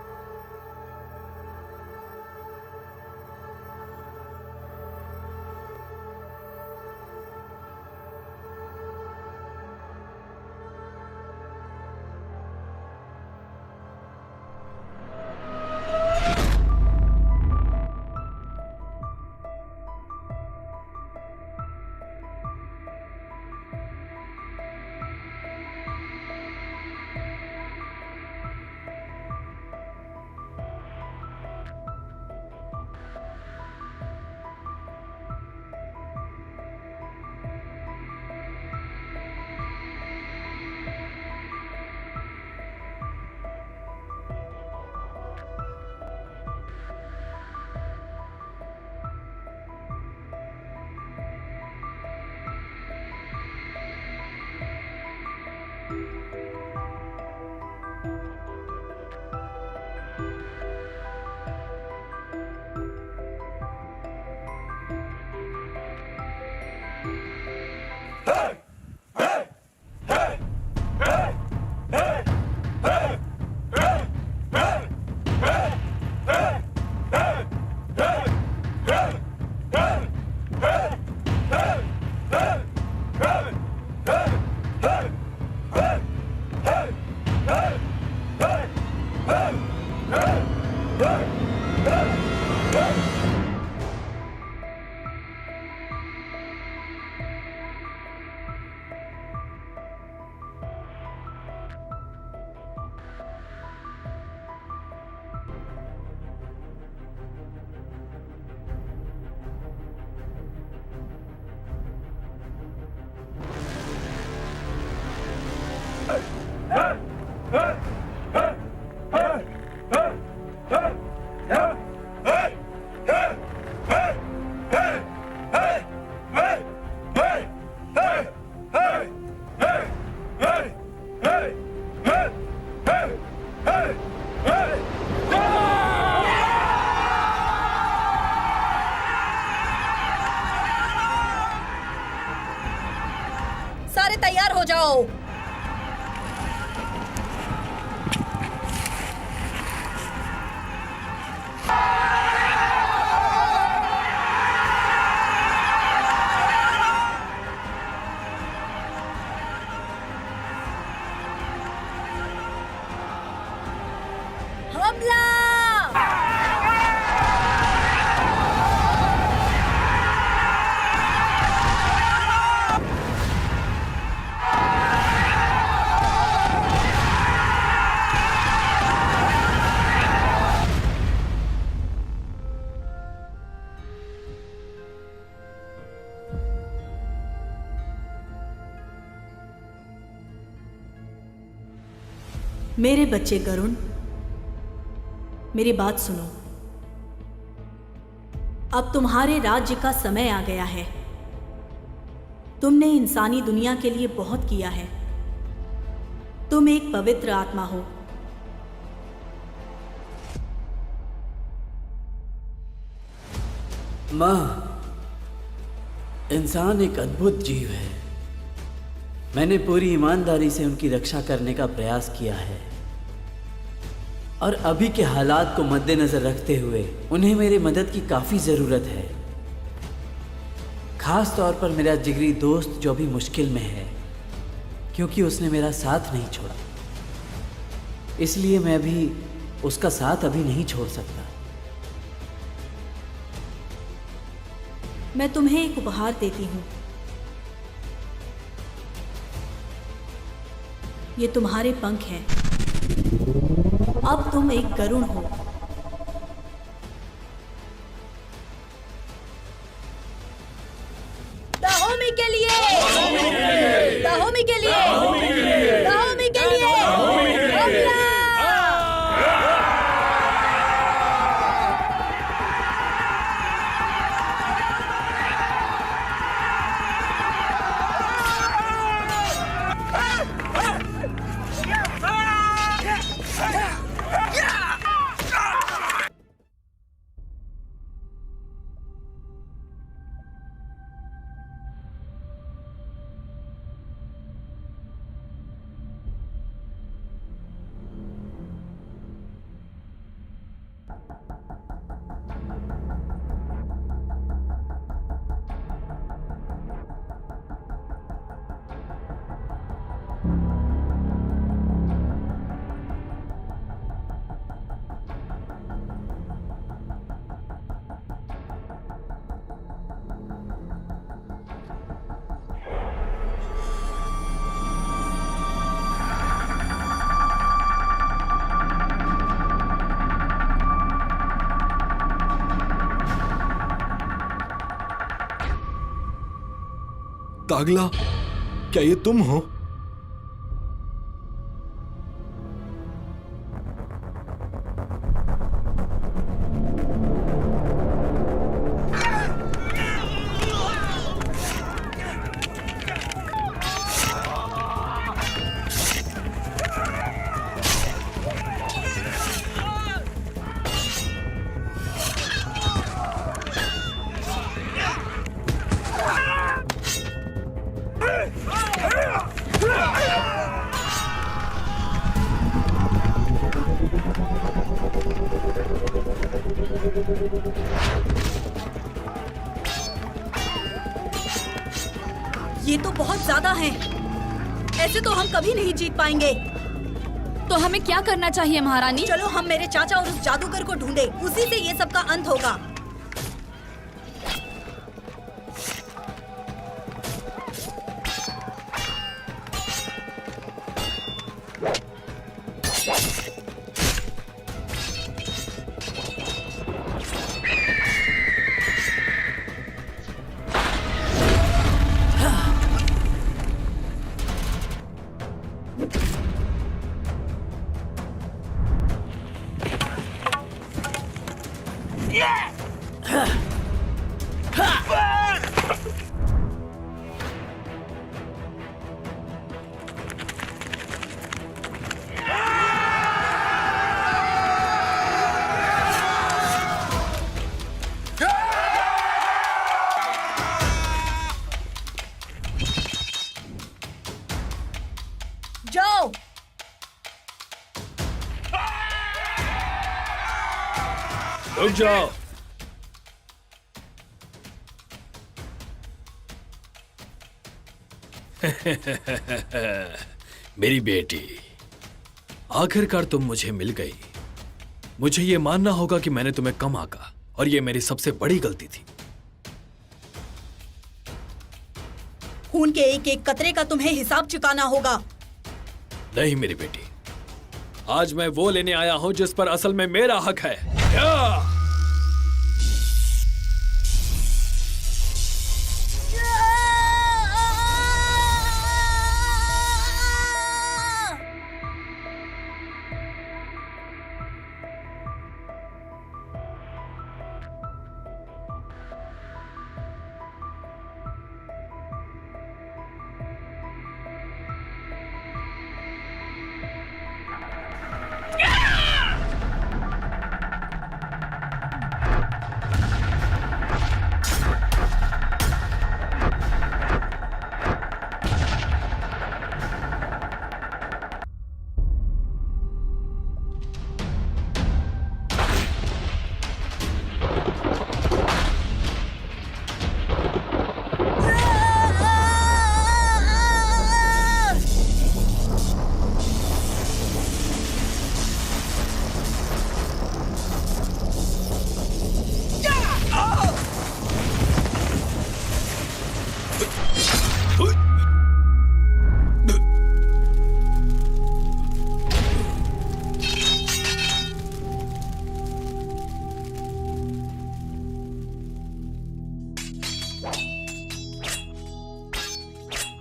तैयार हो जाओ। हमला! मेरे बच्चे गरुण, मेरी बात सुनो। अब तुम्हारे राज्य का समय आ गया है। तुमने इंसानी दुनिया के लिए बहुत किया है। तुम एक पवित्र आत्मा हो। माँ, इंसान एक अद्भुत जीव है। मैंने पूरी ईमानदारी से उनकी रक्षा करने का प्रयास किया है और अभी के हालात को मद्देनजर रखते हुए उन्हें मेरी मदद की काफ़ी ज़रूरत है। खास तौर पर मेरा जिगरी दोस्त जो अभी मुश्किल में है, क्योंकि उसने मेरा साथ नहीं छोड़ा। इसलिए मैं भी उसका साथ अभी नहीं छोड़ सकता। मैं तुम्हें एक उपहार देती हूँ। ये तुम्हारे पंख हैं। अब तुम एक गरुण हो। दाहोमी के लिए! दाहोमी के लिए! दाहोमी के लिए! हमला! तागला, क्या ये तुम हो? ये तो बहुत ज्यादा है। ऐसे तो हम कभी नहीं जीत पाएंगे। तो हमें क्या करना चाहिए महारानी? चलो हम मेरे चाचा और उस जादूगर को ढूंढे। उसी से ये सब का अंत होगा। Yeah! रुक जाओ। मेरी बेटी, आखिरकार तुम मुझे मिल गई। मुझे ये मानना होगा कि मैंने तुम्हें कम आंका और ये मेरी सबसे बड़ी गलती थी। खून के एक एक कतरे का तुम्हें हिसाब चुकाना होगा। नहीं मेरी बेटी, आज मैं वो लेने आया हूं जिस पर असल में मेरा हक है। या!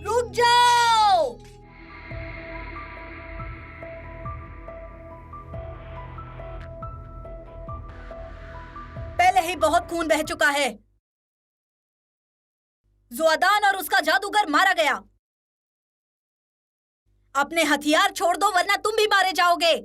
रुक जाओ। पहले ही बहुत खून बह चुका है। ज़ुआदान और उसका जादूगर मारा गया। अपने हथियार छोड़ दो वरना तुम भी मारे जाओगे।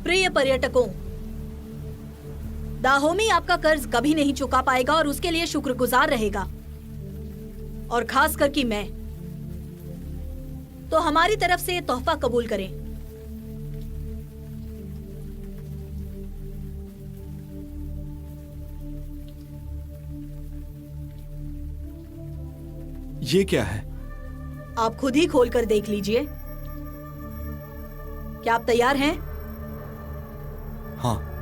प्रिय पर्यटकों, दाहोमी आपका कर्ज कभी नहीं चुका पाएगा और उसके लिए शुक्रगुजार रहेगा, और खास करके मैं। तो हमारी तरफ से ये तोहफा कबूल करें। ये क्या है? आप खुद ही खोल कर देख लीजिए। क्या आप तैयार हैं? हाँ।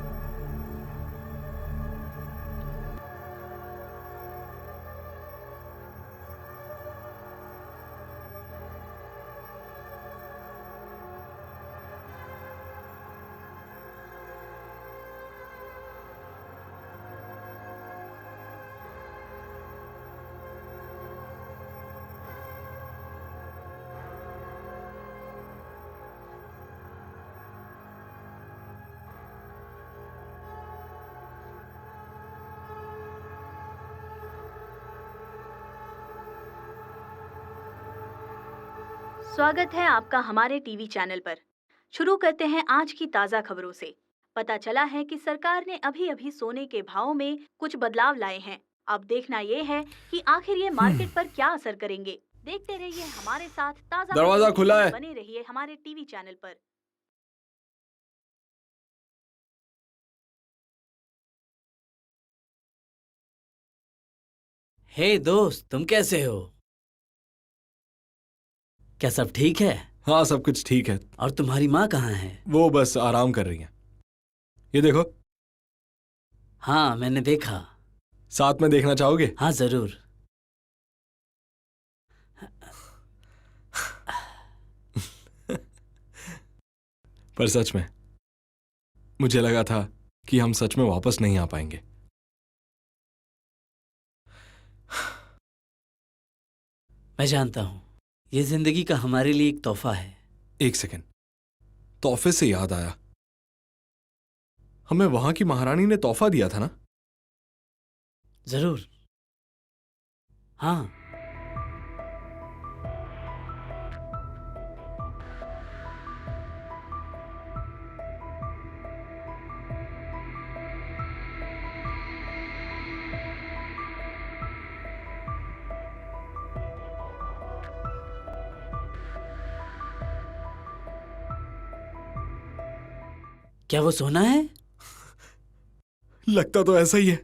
स्वागत है आपका हमारे टीवी चैनल पर। शुरू करते हैं आज की ताज़ा खबरों से। पता चला है कि सरकार ने अभी-अभी सोने के भाव में कुछ बदलाव लाए हैं। अब देखना ये है कि आखिर ये मार्केट पर क्या असर करेंगे। देखते रहिए हमारे साथ ताज़ा दरवाजा खबरों खुला के लिए है। बने रहिए हमारे टीवी चैनल पर। हे दोस्त, तुम कैसे हो? क्या सब ठीक है? हाँ, सब कुछ ठीक है। और तुम्हारी माँ कहाँ है? वो बस आराम कर रही है। ये देखो। हाँ, मैंने देखा। साथ में देखना चाहोगे? हाँ, जरूर। पर सच में मुझे लगा था कि हम सच में वापस नहीं आ पाएंगे। मैं जानता हूँ, ये जिंदगी का हमारे लिए एक तोहफा है। एक सेकंड, तोहफे से याद आया, हमें वहां की महारानी ने तोहफा दिया था ना? जरूर। हाँ। क्या वो सोना है? लगता तो ऐसा ही है।